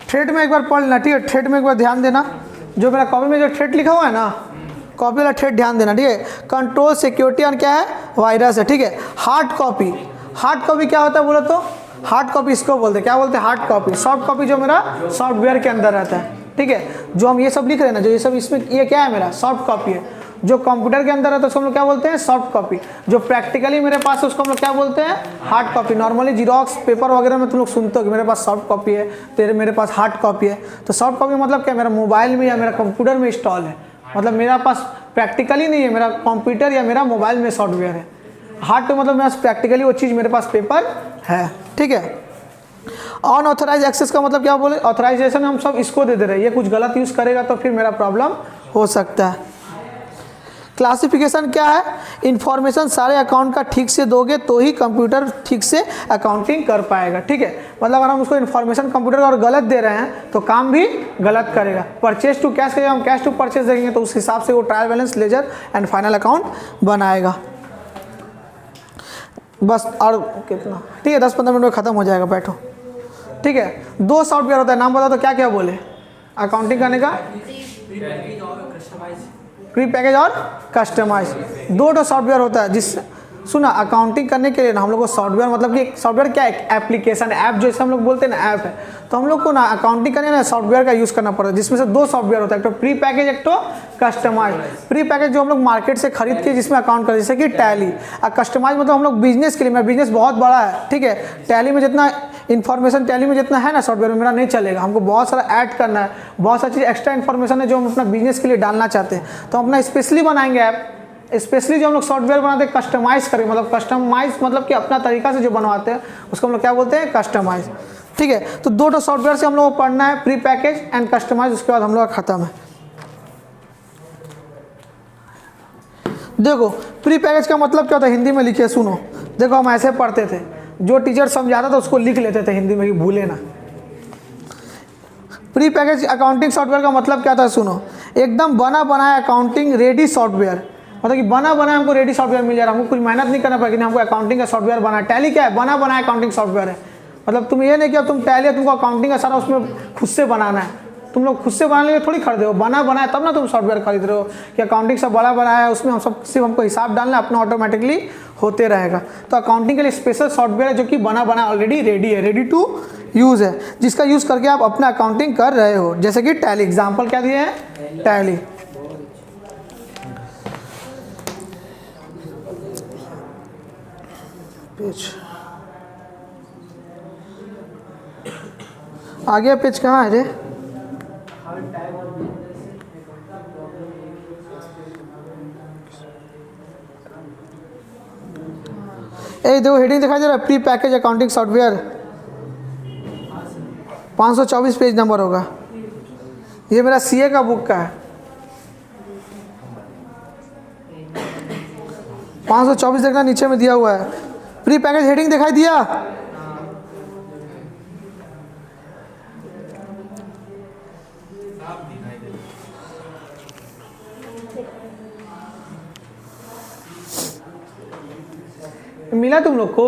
थ्रेड में एक बार पढ़ लेना, ठीक है। थ्रेड में एक बार ध्यान देना, जो मेरा कॉपी में जो थ्रेड लिखा हुआ है ना, कॉपी वाला थ्रेड ध्यान देना, ठीक है। कंट्रोल सिक्योरिटी और क्या है? वायरस है, ठीक है। हार्ड कॉपी, हार्ड कॉपी क्या होता है बोलो तो? हार्ड कॉपी इसको बोलते हैं, क्या बोलते हैं? Hard copy. सॉफ्ट कॉपी जो मेरा सॉफ्टवेयर के अंदर रहता है, ठीक है। जो हम ये सब लिख रहे हैं ना, जो ये सब इसमें, ये क्या है? मेरा सॉफ्ट कॉपी है। जो कंप्यूटर के अंदर है तो उसको हम लोग क्या बोलते हैं? Soft copy. जो प्रैक्टिकली मेरे पास है उसको हम लोग क्या बोलते हैं? Hard copy. Normally xerox paper वगैरह में तुम लोग सुनते हो कि मेरे पास सॉफ्ट कॉपी है, मेरे पास हार्ड कॉपी है। तो सॉफ्ट कॉपी मतलब क्या? मेरा मोबाइल में या मेरा कंप्यूटर में इंस्टॉल है, मतलब मेरा पास प्रैक्टिकली नहीं है, मेरा कंप्यूटर या मेरा मोबाइल में सॉफ्टवेयर है। हार्ड पे मतलब मेरा प्रैक्टिकली वो चीज़ मेरे पास पेपर है, ठीक है। अनऑथराइज एक्सेस का मतलब क्या बोले? ऑथराइजेशन हम सब इसको दे रहे हैं, ये कुछ गलत यूज़ करेगा तो फिर मेरा प्रॉब्लम हो सकता है। क्लासिफिकेशन क्या है? इंफॉर्मेशन सारे अकाउंट का ठीक से दोगे तो ही कंप्यूटर ठीक से अकाउंटिंग कर पाएगा, ठीक है। मतलब अगर हम उसको इन्फॉर्मेशन कंप्यूटर का और गलत दे रहे हैं तो काम भी गलत करेगा। परचेज टू कैश करेगा, हम कैश टू परचेज देंगे तो उस हिसाब से वो trial balance, ledger and final account बनाएगा। बस और कितना, ठीक है, 10-15 मिनट में ख़त्म हो जाएगा, बैठो, ठीक है। 2 सॉफ्टवेयर होता है, नाम बताओ तो क्या क्या बोले अकाउंटिंग करने का? प्री पैकेज और कस्टमाइज, 2 सॉफ्टवेयर होता है। जिस सुना अकाउंटिंग करने के लिए ना हम लोग को सॉफ्टवेयर, मतलब कि सॉफ्टवेयर क्या है? एप्लीकेशन, ऐप जैसे हम लोग बोलते हैं ना, ऐप है। तो हम लोग को ना अकाउंटिंग करने ना सॉफ्टवेयर का यूज़ करना पड़ता है, जिसमें से 2 सॉफ्टवेयर होता है, एक तो प्री पैकेज, एक तो कस्टमाइज। प्री पैकेज जो हम लोग मार्केट से खरीद के जिसमें अकाउंट करते हैं, जैसे कि टैली। और कस्टमाइज मतलब हम लोग बिजनेस के लिए, मेरा बिजनेस बहुत बड़ा है, ठीक है। टैली में जितना इन्फॉर्मेशन टैली में जितना है ना सॉफ्टवेयर में मेरा नहीं चलेगा, हमको बहुत सारा ऐड करना है, बहुत सारी चीज़ एक्स्ट्रा इन्फॉर्मेशन है जो हम अपना बिजनेस के लिए डालना चाहते हैं, तो हम अपना स्पेशली बनाएंगे ऐप। स्पेशली जो हम लोग सॉफ्टवेयर बनाते हैं कस्टमाइज करेंगे, मतलब कस्टमाइज मतलब कि अपना तरीका से जो बनवाते हैं उसको हम लोग क्या बोलते हैं? कस्टमाइज, ठीक है। तो 2 सॉफ्टवेयर से हम लोग को पढ़ना है, प्री पैकेज एंड कस्टमाइज, उसके बाद हम लोग का खत्म है। देखो प्री पैकेज का मतलब क्या होता है, हिंदी में लिखिए, सुनो। देखो हम ऐसे पढ़ते थे, जो टीचर समझाता था उसको लिख लेते थे हिंदी में कि भूले ना। प्री पैकेज अकाउंटिंग सॉफ्टवेयर का मतलब क्या था, सुनो। एकदम बना बनाया अकाउंटिंग रेडी सॉफ्टवेयर, मतलब कि बना बनाया हमको रेडी सॉफ्टवेयर मिल जा रहा है, हमको कुछ मेहनत नहीं करना पड़ेगी, हमको अकाउंटिंग का सॉफ्टवेयर बना। टैली क्या है? बना बनाया अकाउंटिंग सॉफ्टवेयर है। मतलब तुम ये नहीं कि अब तुम टैली है, तुमको अकाउंटिंग का सारा उसमें खुद से बनाना है, तुम लोग खुद से बनाने के थोड़ी खरीदे हो, बना बनाया तब ना तुम सॉफ्टवेयर खरीद रहे हो कि अकाउंटिंग सब बड़ा बनाया है, उसमें हम सब सिर्फ हमको हिसाब डालना है, अपना ऑटोमेटिकली होते रहेगा। तो अकाउंटिंग के लिए स्पेशल सॉफ्टवेयर है जो कि बना बना ऑलरेडी रेडी है, रेडी टू यूज़ है, जिसका यूज़ करके आप अपना अकाउंटिंग कर रहे हो। जैसे कि टैली, एग्जाम्पल क्या दिए हैं, टैली। पेज आगे, पेज कहाँ है रे? ए देखो हेडिंग दिखाई दे रहा है, pre package accounting software, 524 page number होगा। ये मेरा सीए का बुक का है, 524 देखना, नीचे में दिया हुआ है प्री पैकेज, हेडिंग दिखाई दिया। मिला तुम लोग को?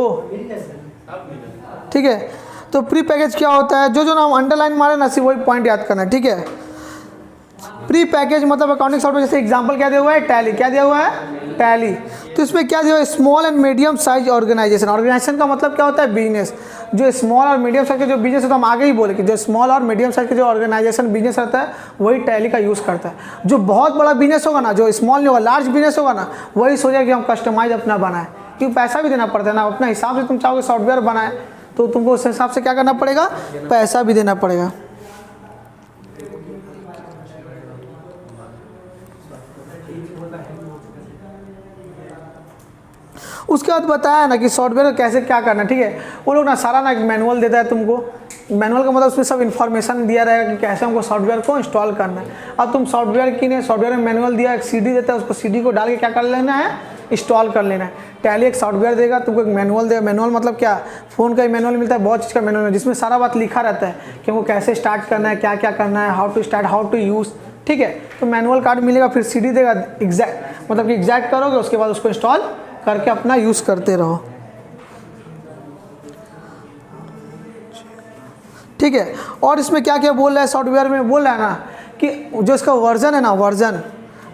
ठीक है, तो प्री पैकेज क्या होता है, जो जो नाम अंडरलाइन मारे ना सिर्फ वही पॉइंट याद करना है। ठीक है, प्री पैकेज मतलब अकाउंटिंग सॉफ्टवेयर, जैसे एग्जांपल क्या दिया हुआ है, टैली। क्या दिया हुआ है, टैली। तो इसमें क्या दिया हुआ है, small and medium size organisation. Organisation का मतलब क्या होता है, बिजनेस। जो स्मॉल और मीडियम साइज के जो बिजनेस है, तो हम आगे ही बोले कि जो स्मॉल और मीडियम साइज के जो ऑर्गेनाइजेशन बिजनेस रहता है वही टैली का यूज़ करता है। जो बहुत बड़ा बिजनेस होगा ना, जो स्मॉल नहीं होगा, लार्ज बिजनेस होगा ना, वही सोचा कि हम कस्टमाइज अपना बनाए, क्योंकि पैसा भी देना पड़ता है ना। अपना हिसाब से तुम चाहोगे सॉफ्टवेयर बनाए तो तुमको उस हिसाब से क्या करना पड़ेगा, पैसा भी देना पड़ेगा। उसके बाद बताया ना कि सॉफ्टवेयर को कैसे क्या करना। ठीक है, वो लोग ना सारा ना एक मैनुअल देता है तुमको। मैनुअल का मतलब उसमें सब इन्फॉर्मेशन दिया रहेगा कि कैसे हमको सॉफ्टवेयर को इंस्टॉल करना है। अब तुम सॉफ्टवेयर किने, सॉफ्टवेयर में मैनुअल दिया, एक सीडी देता है, उसको सीडी को डाल के क्या कर लेना है, इंस्टॉल कर लेना है। टैली एक सॉफ्टवेयर देगा, तुमको एक मैनुअल देगा। मैनुअल मतलब क्या, फ़ोन का ही मैनुअल मिलता है, बहुत चीज़ का मैनुअल है, जिसमें सारा बात लिखा रहता है कि हमको कैसे स्टार्ट करना है, क्या क्या करना है, how to start, how to use. ठीक है, तो मैनुअल कार्ड मिलेगा, फिर सीडी देगा, एग्जैक्ट मतलब कि एग्जैक्ट करोगे, उसके बाद उसको इंस्टॉल करके अपना यूज़ करते रहो। ठीक है, और इसमें क्या क्या बोल रहा है, सॉफ्टवेयर में बोल रहा है ना कि जो इसका वर्जन है ना, वर्जन,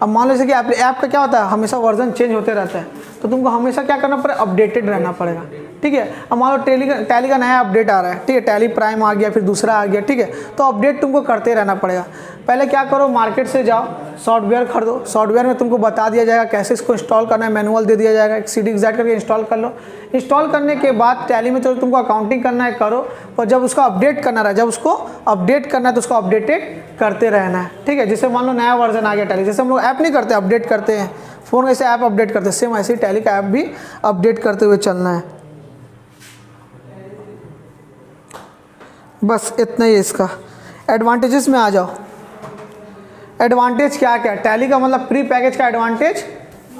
अब मान लीजिए कि ऐप का क्या होता है, हमेशा वर्जन चेंज होते रहता है, तो तुमको हमेशा क्या करना पड़ेगा, अपडेटेड रहना पड़ेगा। ठीक है, अब मान लो टैली का नया अपडेट आ रहा है। ठीक है, टैली प्राइम आ गया, फिर दूसरा आ गया। ठीक है, तो अपडेट तुमको करते रहना पड़ेगा। पहले क्या करो, मार्केट से जाओ, सॉफ्टवेयर खरीदो। सॉफ्टवेयर में तुमको बता दिया जाएगा कैसे इसको इंस्टॉल करना है, मैनुअल दे दिया जाएगा, एक सीडी एग्जैक्ट करके इंस्टॉल कर लो। इंस्टॉल करने के बाद टैली में तो तुमको अकाउंटिंग करना है, करो, और जब उसको अपडेट करना रहा, जब उसको अपडेट करना है तो उसको अपडेटेड करते रहना है। ठीक है, जैसे मान लो नया वर्जन आ गया टैली, जैसे हम लोग ऐप नहीं करते, अपडेट करते हैं, फ़ोन कैसे ऐप अपडेट करते हैं, सेम ऐसे ही टैली का ऐप भी अपडेट करते हुए चलना है। बस इतना ही इसका। एडवांटेजेस में आ जाओ। एडवांटेज क्या क्या, टैली का मतलब प्री पैकेज का एडवांटेज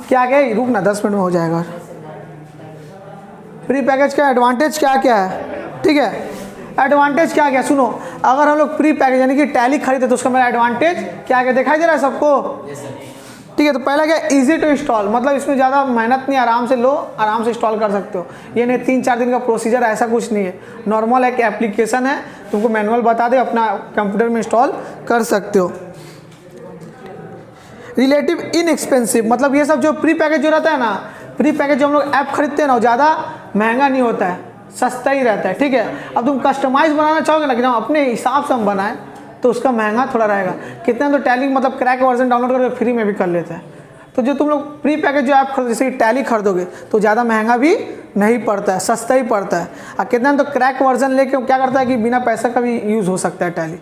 क्या क्या है, रुक ना 10 मिनट में हो जाएगा। प्री पैकेज का एडवांटेज क्या क्या है, ठीक है, एडवांटेज क्या क्या सुनो। अगर हम लोग प्री पैकेज यानी कि टैली खरीदे तो उसका मेरा एडवांटेज क्या क्या दिखाई दे रहा है सबको। ठीक है, तो पहला क्या, इजी टू इंस्टॉल, मतलब इसमें ज़्यादा मेहनत नहीं, आराम से लो, आराम से इंस्टॉल कर सकते हो। ये नहीं 3-4 दिन का प्रोसीजर, ऐसा कुछ नहीं है। नॉर्मल एक एप्लीकेशन है, तुमको मैनुअल बता दे, अपना कंप्यूटर में इंस्टॉल कर सकते हो। रिलेटिव इनएक्सपेंसिव, मतलब ये सब जो प्री पैकेज जो रहता है ना, प्री पैकेज जो हम लोग ऐप खरीदते हैं ना, ज़्यादा महंगा नहीं होता है, सस्ता ही रहता है। ठीक है, अब तुम कस्टमाइज बनाना चाहोगे ना कि हम अपने हिसाब से हम बनाएं, तो उसका महंगा थोड़ा रहेगा। कितना तो टैली मतलब क्रैक वर्जन डाउनलोड करके फ्री में भी कर लेते हैं। तो जो तुम लोग प्री पैकेज जो ऐप खरीद, जैसे टैली खरीदोगे तो ज़्यादा महंगा भी नहीं पड़ता है, सस्ता ही पड़ता है। और कितना तो क्रैक वर्जन लेके क्या करता है कि बिना पैसा का भी यूज़ हो सकता है टैली।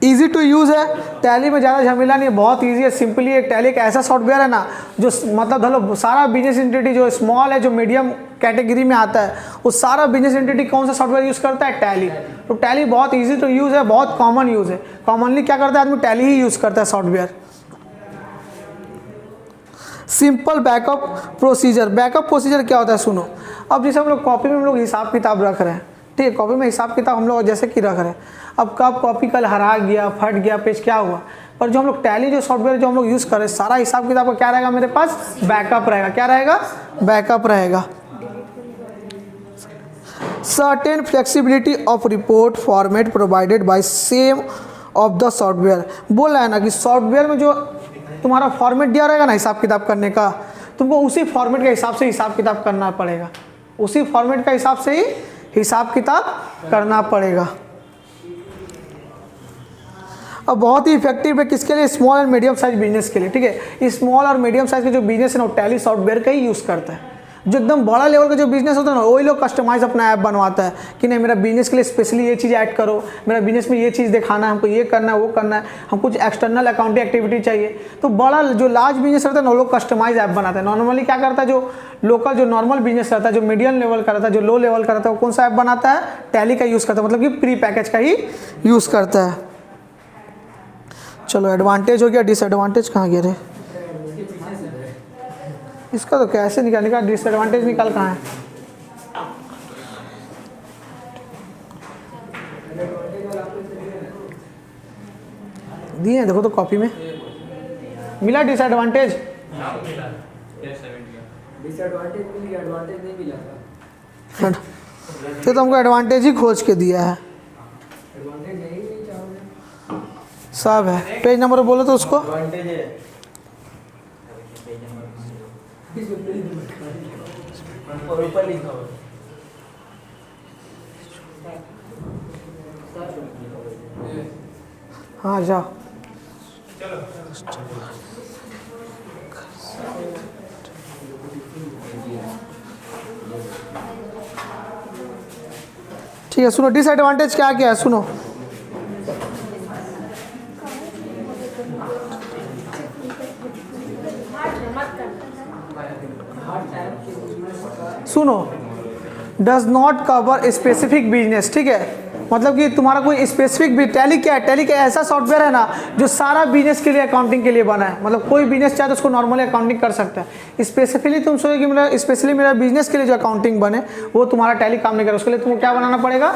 ईजी टू यूज़ है, टैली में ज़्यादा झमेला नहीं है, बहुत ईजी है, सिंपली है। टैली एक ऐसा सॉफ्टवेयर है ना जो मतलब धरो सारा बिजनेस एंटिटी जो स्मॉल है, जो मीडियम कैटेगरी में आता है, वो सारा बिजनेस एंटिटी कौन सा सॉफ्टवेयर यूज़ करता है, टैली। तो टैली बहुत ईजी टू यूज़ है, बहुत कॉमन यूज़ है। कॉमनली क्या करता है आदमी, टैली ही यूज़ करता है software. Simple backup procedure, backup procedure क्या होता है सुनो। अब जैसे हम लोग कॉपी में हम लोग हिसाब किताब रख रहे हैं, ठीक है, कॉपी में हिसाब किताब हम लोग जैसे कि रख रहे हैं, अब कब कॉपी कल हरा गया, फट गया, पेज क्या हुआ, पर जो हम लोग टैली जो सॉफ्टवेयर जो हम लोग यूज़ कर रहे हैं, सारा हिसाब किताब का क्या रहेगा, मेरे पास बैकअप रहेगा। क्या रहेगा, बैकअप रहेगा। Certain flexibility of report format provided by same of the software. बोल रहा है ना कि सॉफ्टवेयर में जो तुम्हारा फॉर्मेट दिया रहेगा ना हिसाब किताब करने का, तुमको उसी फॉर्मेट के हिसाब से हिसाब किताब करना पड़ेगा, उसी फॉर्मेट का हिसाब से ही हिसाब किताब करना पड़ेगा। अब बहुत ही इफेक्टिव है किसके लिए, small and medium size business के लिए। ठीक है, स्मॉल और मीडियम साइज के जो बिजनेस है ना वो टैली सॉफ्टवेयर का ही यूज़ करता है। जो एकदम बड़ा लेवल का जो बिजनेस होता है ना वही लोग कस्टमाइज अपना ऐप बनवाता है कि नहीं मेरा बिजनेस के लिए स्पेशली ये चीज़ ऐड करो, मेरा बिजनेस में ये चीज़ दिखाना है, हमको ये करना है वो करना है, हम कुछ एक्सटर्नल अकाउंटिंग एक्टिविटी चाहिए। तो बड़ा जो लार्ज बिजनेस रहता है ना वो लोग कस्टमाइज ऐप बनाते हैं। नॉर्मली क्या करता है जो लोकल जो नॉर्मल बिजनेस रहता है, जो मीडियम लेवल का रहता है, जो लो लेवल का रहता है, वो कौन सा ऐप बनाता है, टैली का यूज़ करता है, मतलब कि प्री पैकेज का ही यूज़ करता है। चलो एडवांटेज हो गया, डिसएडवांटेज कहाँ गया रे, इसका तो कैसे निकाल डिसएडवांटेज निकाल कहाँ है, दिए देखो तो कॉपी में मिला डिसएडवांटेज, डिसएडवांटेज मिल गया, एडवांटेज नहीं मिला था। तो हमको एडवांटेज ही खोज के दिया है, एडवांटेज नहीं चाहोगे सब है। पेज नंबर बोलो तो उसको, और ऊपर लिखा हुआ हाँ जाओ। ठीक है सुनो, डिसएडवांटेज क्या क्या है सुनो। सुनो, does not cover specific business. ठीक है, मतलब कि तुम्हारा कोई स्पेसिफिक भी, टैली क्या है, टैली का ऐसा सॉफ्टवेयर है ना जो सारा बिजनेस के लिए अकाउंटिंग के लिए बना है। मतलब कोई बिजनेस चाहे तो उसको नॉर्मली अकाउंटिंग कर सकता है। स्पेसिफिकली तुम सोचो कि मेरा स्पेशली मेरा बिजनेस के लिए जो अकाउंटिंग बने वो तुम्हारा टैली काम नहीं करे, उसके लिए तुमको क्या बनाना पड़ेगा,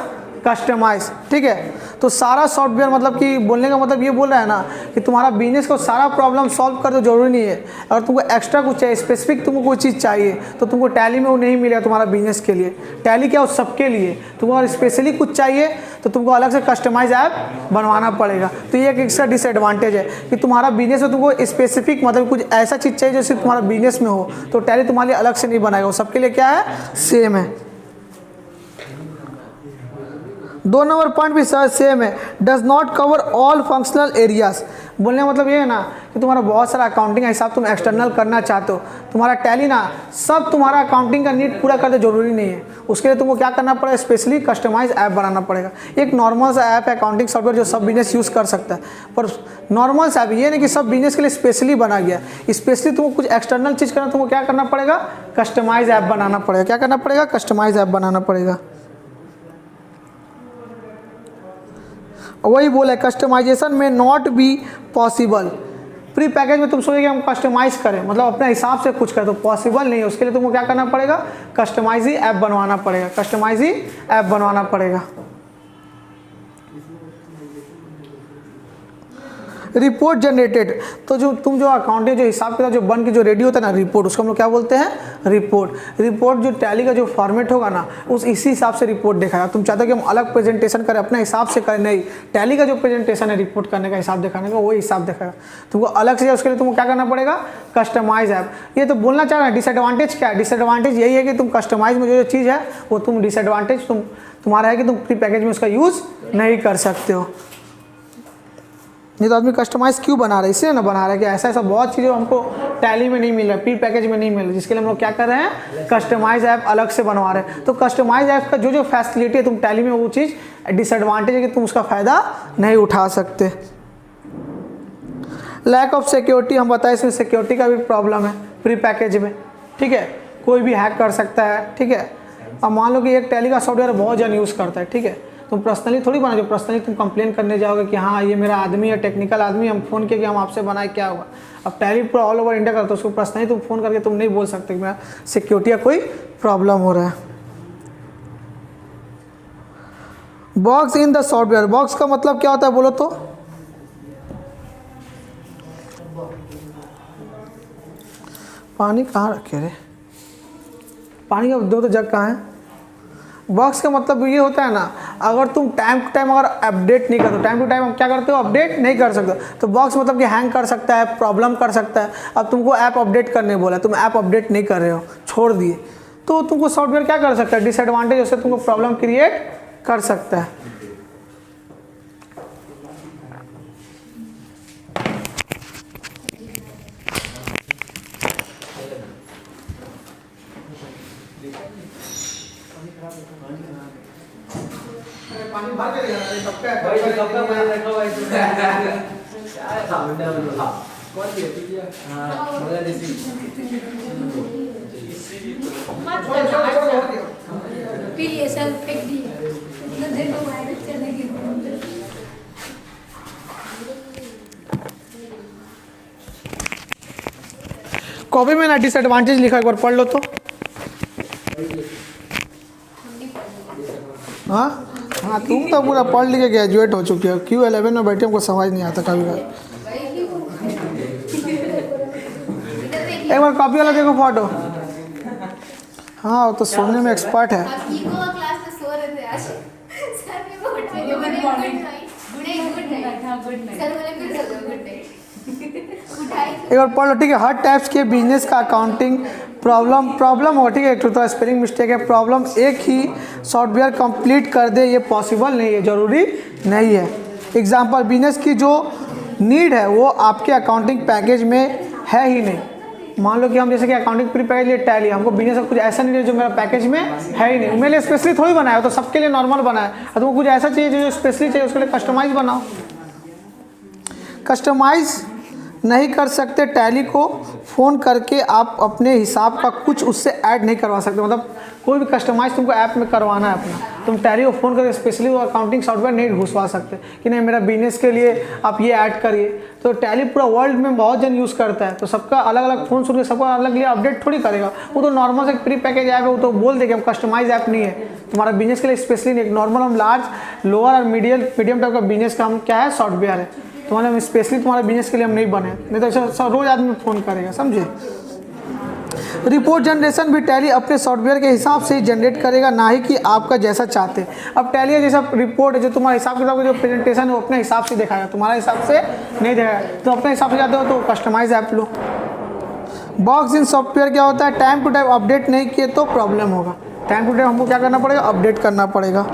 कस्टमाइज। ठीक है, तो सारा सॉफ्टवेयर मतलब कि बोलने का मतलब ये बोल रहा है ना कि तुम्हारा बिजनेस को सारा प्रॉब्लम सॉल्व कर दो, जरूरी नहीं है। अगर तुमको एक्स्ट्रा कुछ चाहिए, स्पेसिफिक तुमको कोई चीज़ चाहिए तो तुमको टैली में वो नहीं मिलेगा तुम्हारा बिजनेस के लिए। टैली क्या हो सबके लिए, तुमको अगर स्पेशली कुछ चाहिए तो तुमको अलग से कस्टमाइज ऐप बनवाना पड़ेगा। तो ये एक एक्स्ट्रा डिसएडवांटेज है कि तुम्हारा बिजनेस में तुमको स्पेसिफिक मतलब कुछ ऐसा चीज़ चाहिए जो सिर्फ तुम्हारा बिजनेस में हो, तो टैली तुम्हारे लिए अलग से नहीं बनाएगा, वो सबके लिए क्या है, सेम है। 2 नंबर पॉइंट भी सर सेम है, does not cover all functional areas. बोलने का मतलब ये है ना कि तुम्हारा बहुत सारा अकाउंटिंग का हिसाब तुम एक्सटर्नल करना चाहते हो, तुम्हारा टैली ना सब तुम्हारा अकाउंटिंग का नीड पूरा करते जरूरी नहीं है। उसके लिए तुमको क्या करना पड़ेगा, स्पेशली कस्टमाइज ऐप बनाना पड़ेगा। एक नॉर्मल सा ऐप है अकाउंटिंग सॉफ्टवेयर जो सब बिजनेस यूज़ कर सकता है, पर नॉर्मल सा ऐप ये नहीं कि सब बिजनेस के लिए स्पेशली बना गया। स्पेशली तुमको कुछ एक्सटर्नल चीज़ करना, तुमको क्या करना पड़ेगा, कस्टमाइज ऐप बनाना पड़ेगा। क्या करना पड़ेगा, कस्टमाइज ऐप बनाना पड़ेगा। वही बोला कस्टमाइजेशन में not be possible. Pre package में तुम सोचोगे कि हम कस्टमाइज करें, मतलब अपने हिसाब से कुछ करें, तो पॉसिबल नहीं है। उसके लिए तुमको क्या करना पड़ेगा, कस्टमाइज ही ऐप बनवाना पड़ेगा, कस्टमाइज ही ऐप बनवाना पड़ेगा। रिपोर्ट जनरेटेड, तो जो तुम जो अकाउंटिंग जो हिसाब किताब जो बन के जो रेडी होता है ना रिपोर्ट, उसको हम लोग क्या बोलते हैं, रिपोर्ट। रिपोर्ट जो टैली का जो फॉर्मेट होगा ना उस इसी हिसाब से रिपोर्ट दिखाएगा। तुम चाहते हो कि हम अलग प्रेजेंटेशन करें, अपने हिसाब से करें, नहीं, टैली का जो प्रेजेंटेशन है रिपोर्ट करने का, हिसाब दिखाने का, वही हिसाब दिखाएगा। तुमको अलग से उसके लिए तुमको क्या करना पड़ेगा, कस्टमाइज ऐप। ये तो बोलना चाह रहे हैं डिसएडवांटेज क्या है, डिसएडवांटेज यही है कि तुम कस्टमाइज में जो चीज़ है वो तुम डिसएडवांटेज तुम्हारा है कि तुम प्री पैकेज में उसका यूज़ नहीं कर सकते हो। नहीं तो आदमी कस्टमाइज क्यों बना रहा है, इसलिए ना बना रहा है कि ऐसा ऐसा बहुत चीज़ें हमको टैली में नहीं मिल रहा है, प्री पैकेज में नहीं मिल रहा है, जिसके लिए हम लोग क्या कर रहे हैं, कस्टमाइज ऐप अलग से बनवा रहे हैं। तो कस्टमाइज ऐप का जो जो फैसिलिटी है तुम टैली में, वो चीज़ डिसएडवांटेज है कि तुम उसका फ़ायदा नहीं उठा सकते। लैक ऑफ सिक्योरिटी, हम बताएं इसमें सिक्योरिटी का भी प्रॉब्लम है प्री पैकेज में। ठीक है, कोई भी हैक कर सकता है। ठीक है, अब मान लो कि एक टैली का सॉफ्टवेयर बहुत जन यूज़ करता है। ठीक है, तुम पर्सनली थोड़ी बना, जो पर्सनली तुम कंप्लेन करने जाओगे कि हाँ ये मेरा आदमी है, टेक्निकल आदमी, हम फ़ोन किए कि हम आपसे बनाए, क्या होगा। अब टैली पूरा ऑल ओवर इंडिया का, तो उसको पर्सनली तुम फ़ोन करके तुम नहीं बोल सकते कि मेरा सिक्योरिटी का कोई प्रॉब्लम हो रहा है। Box in the software, box का मतलब क्या होता है बोलो तो, पानी कहाँ रखे रे, पानी का दो तो जग कहाँ है। बग्स का मतलब ये होता है ना, अगर तुम टाइम टू टाइम अगर अपडेट नहीं करते, टाइम टू टाइम क्या करते हो, अपडेट नहीं कर सकते, तो बग्स मतलब कि हैंग कर सकता है, प्रॉब्लम कर सकता है। अब तुमको ऐप अपडेट करने बोला, तुम ऐप अपडेट नहीं कर रहे हो, छोड़ दिए, तो तुमको सॉफ्टवेयर क्या कर सकता है, डिसएडवांटेज उससे तुमको प्रॉब्लम क्रिएट कर सकता है। भाई तो कब का बना रखा भाई तूने क्या है सामने वाला कौन दिया तुझे? हां बांग्लादेशी फिर ये सब फेंक दिया, इतना देर में वायरस चलेगी। कॉपी में ना डिसएडवांटेज लिखा, एक बार पढ़ लो तो। हाँ हाँ, तुम तो पूरा पढ़ लिख के ग्रेजुएट हो चुके हो, Q11 में बैठे हमको समझ नहीं आता कभी कभी। एक बार कॉपी वाला देखो फोटो। हाँ वो तो सुनने में एक्सपर्ट है। आप इको क्लास में सो रहे थे आज, सर ने बोला good night, good night, sir बोले फिर सो जाओ, गुड नाइट। उठाई एक बार पढ़ लो, ठीक है। हर टाइप्स के बिजनेस का अकाउंटिंग प्रॉब्लम हो, ठीक है, एक तो स्पेलिंग मिस्टेक है, प्रॉब्लम एक ही सॉफ्टवेयर कंप्लीट कर दे, ये पॉसिबल नहीं है, ज़रूरी नहीं है। एग्जांपल, बिजनेस की जो नीड है वो आपके अकाउंटिंग पैकेज में है ही नहीं। मान लो कि हम जैसे कि अकाउंटिंग प्री पैकेज लिए टैली, हमको बिजनेस का कुछ ऐसा नहीं है जो मेरा पैकेज में है ही नहीं, मेरे लिए स्पेशली थोड़ी बनाया, तो सबके लिए नॉर्मल बनाया। और तुमको कुछ ऐसा चाहिए जो स्पेशली चाहिए, उसके लिए कस्टमाइज बनाओ। कस्टमाइज नहीं कर सकते, टैली को फ़ोन करके आप अपने हिसाब का कुछ उससे ऐड नहीं करवा सकते। मतलब कोई भी कस्टमाइज तुमको ऐप में करवाना है अपना, तुम टैली को फ़ोन करके स्पेशली वो अकाउंटिंग सॉफ्टवेयर नहीं घुसवा सकते कि नहीं मेरा बिजनेस के लिए आप ये ऐड करिए। तो टैली पूरा वर्ल्ड में बहुत जन यूज़ करता है, तो सबका अलग अलग फ़ोन सुन के सबका अलग लिए अपडेट थोड़ी करेगा। वो तो नॉर्मल से प्री पैकेज ऐप है, वो तो बोल देगा कस्टमाइज ऐप नहीं है तुम्हारा बिजनेस के लिए स्पेशली नहीं। नॉर्मल हम लार्ज लोअर और मीडियम टाइप का बिजनेस का हम क्या है सॉफ्टवेयर है, तुम्हारे स्पेशली तुम्हारे बिजनेस के लिए हम नहीं बने, नहीं तो ऐसा रोज आदमी फ़ोन करेगा, समझे। रिपोर्ट जनरेशन भी टैली अपने सॉफ्टवेयर के हिसाब से ही जनरेट करेगा, ना ही कि आपका जैसा चाहते। अब टैली जैसा रिपोर्ट है जो तुम्हारे हिसाब किताब का जो प्रेजेंटेशन है वो अपने हिसाब से दिखाएगा, तुम्हारे हिसाब से नहीं दिखाएगा। तो अपने हिसाब से जाते हो तो कस्टमाइज ऐप लो। बग्स इन सॉफ्टवेयर क्या होता है, टाइम टू टाइम अपडेट नहीं किए तो प्रॉब्लम होगा। टाइम टू टाइम हमको क्या करना पड़ेगा, अपडेट करना पड़ेगा।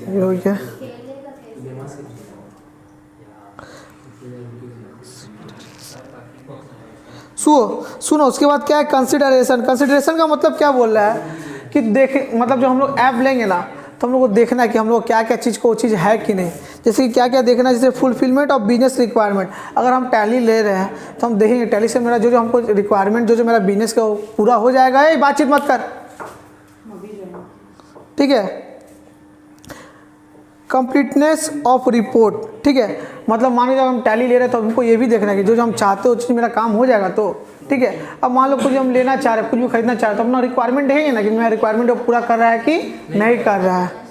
ये हो गया। सुनो उसके बाद क्या है, कंसिडरेशन। कंसिडरेशन का मतलब क्या बोल रहा है कि देख, मतलब जो हम लोग ऐप लेंगे ना, तो हम लोग को देखना है कि हम लोग क्या क्या चीज़ को वो चीज़ है कि नहीं। जैसे कि क्या क्या देखना है, जैसे फुलफिलमेंट ऑफ बिजनेस रिक्वायरमेंट। अगर हम टैली ले रहे हैं तो हम देखेंगे टैली से मेरा जो हमको रिक्वायरमेंट जो मेरा बिजनेस का पूरा हो जाएगा। ये बातचीत मत कर, ठीक है। कंप्लीटनेस ऑफ रिपोर्ट, ठीक है। मतलब मान लो जब हम टैली ले रहे हैं तो हमको ये भी देखना है कि जो हम चाहते हो उस चीज़ मेरा काम हो जाएगा, तो ठीक है। अब मान लो कुछ हम लेना चाह रहे हैं, कुछ भी खरीदना चाह रहे हैं, तो अपना रिक्वायरमेंट देखेंगे ना कि मेरा रिक्वायरमेंट पूरा कर रहा है कि नहीं कर रहा है।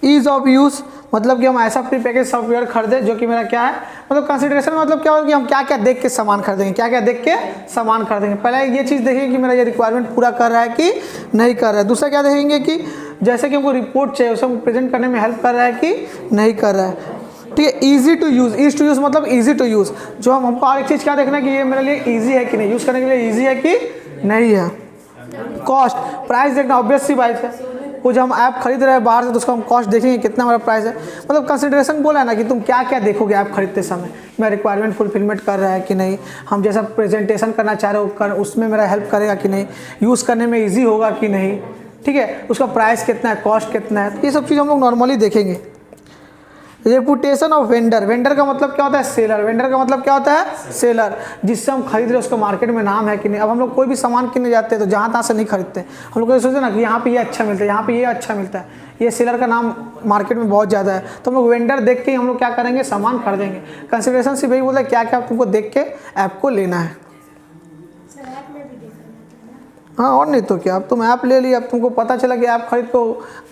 ईज ऑफ यूज़, मतलब कि हम ऐसा प्री पैकेज सॉफ्टवेयर खरीदें जो कि मेरा क्या है, मतलब कंसिडरेशन मतलब क्या होगा कि हम क्या क्या देख के सामान खरीदेंगे, क्या क्या देख के सामान खरीदेंगे। पहले ये चीज़ देखेंगे कि मेरा ये रिक्वायरमेंट पूरा कर रहा है कि नहीं कर रहा है। दूसरा क्या देखेंगे कि जैसे कि हमको रिपोर्ट चाहिए उसे हमको प्रेजेंट करने में हेल्प कर रहा है कि नहीं कर रहा है, ठीक है। Easy to use, ease to use मतलब ईजी टू यूज़, जो हमको और एक चीज़ क्या देखना है कि ये मेरे लिए ईजी है कि नहीं, यूज़ करने के लिए ईजी है कि नहीं है। कॉस्ट, प्राइस देखना, ऑब्वियस सी बात है। वो जब हम ऐप खरीद रहे हैं बाहर से तो उसका हम कॉस्ट देखेंगे कितना हमारा प्राइस है। मतलब कंसिडरेशन बोला है ना कि तुम क्या क्या देखोगे ऐप खरीदते समय, मेरा रिक्वायरमेंट फुलफिलमेंट कर रहा है कि नहीं, हम जैसा प्रेजेंटेशन करना चाह रहे हो उसमें मेरा हेल्प करेगा कि नहीं, यूज़ करने में ईजी होगा कि नहीं, ठीक है। उसका प्राइस कितना है, कॉस्ट कितना है, ये सब चीज़ हम लोग नॉर्मली देखेंगे। रेपुटेशन ऑफ वेंडर, वेंडर का मतलब क्या होता है, सेलर। वेंडर का मतलब क्या होता है, सेलर, जिससे हम खरीद रहे हैं उसका मार्केट में नाम है कि नहीं। अब हम लोग कोई भी सामान किनने जाते हैं तो जहाँ तहाँ से नहीं खरीदते, हम लोग ये सोचते ना कि यहाँ पे ये अच्छा मिलता है, यहाँ पे ये अच्छा मिलता है, ये सेलर का नाम मार्केट में बहुत ज़्यादा है, तो हम लोग वेंडर देख के हम लोग क्या करेंगे, सामान खरीदेंगे। कंसिडरेशन से वही बोलता है क्या क्या तुमको देख के ऐप को लेना है। हाँ और नहीं तो क्या, अब तुम ऐप ले लिया, अब तुमको पता चला कि ऐप खरीद को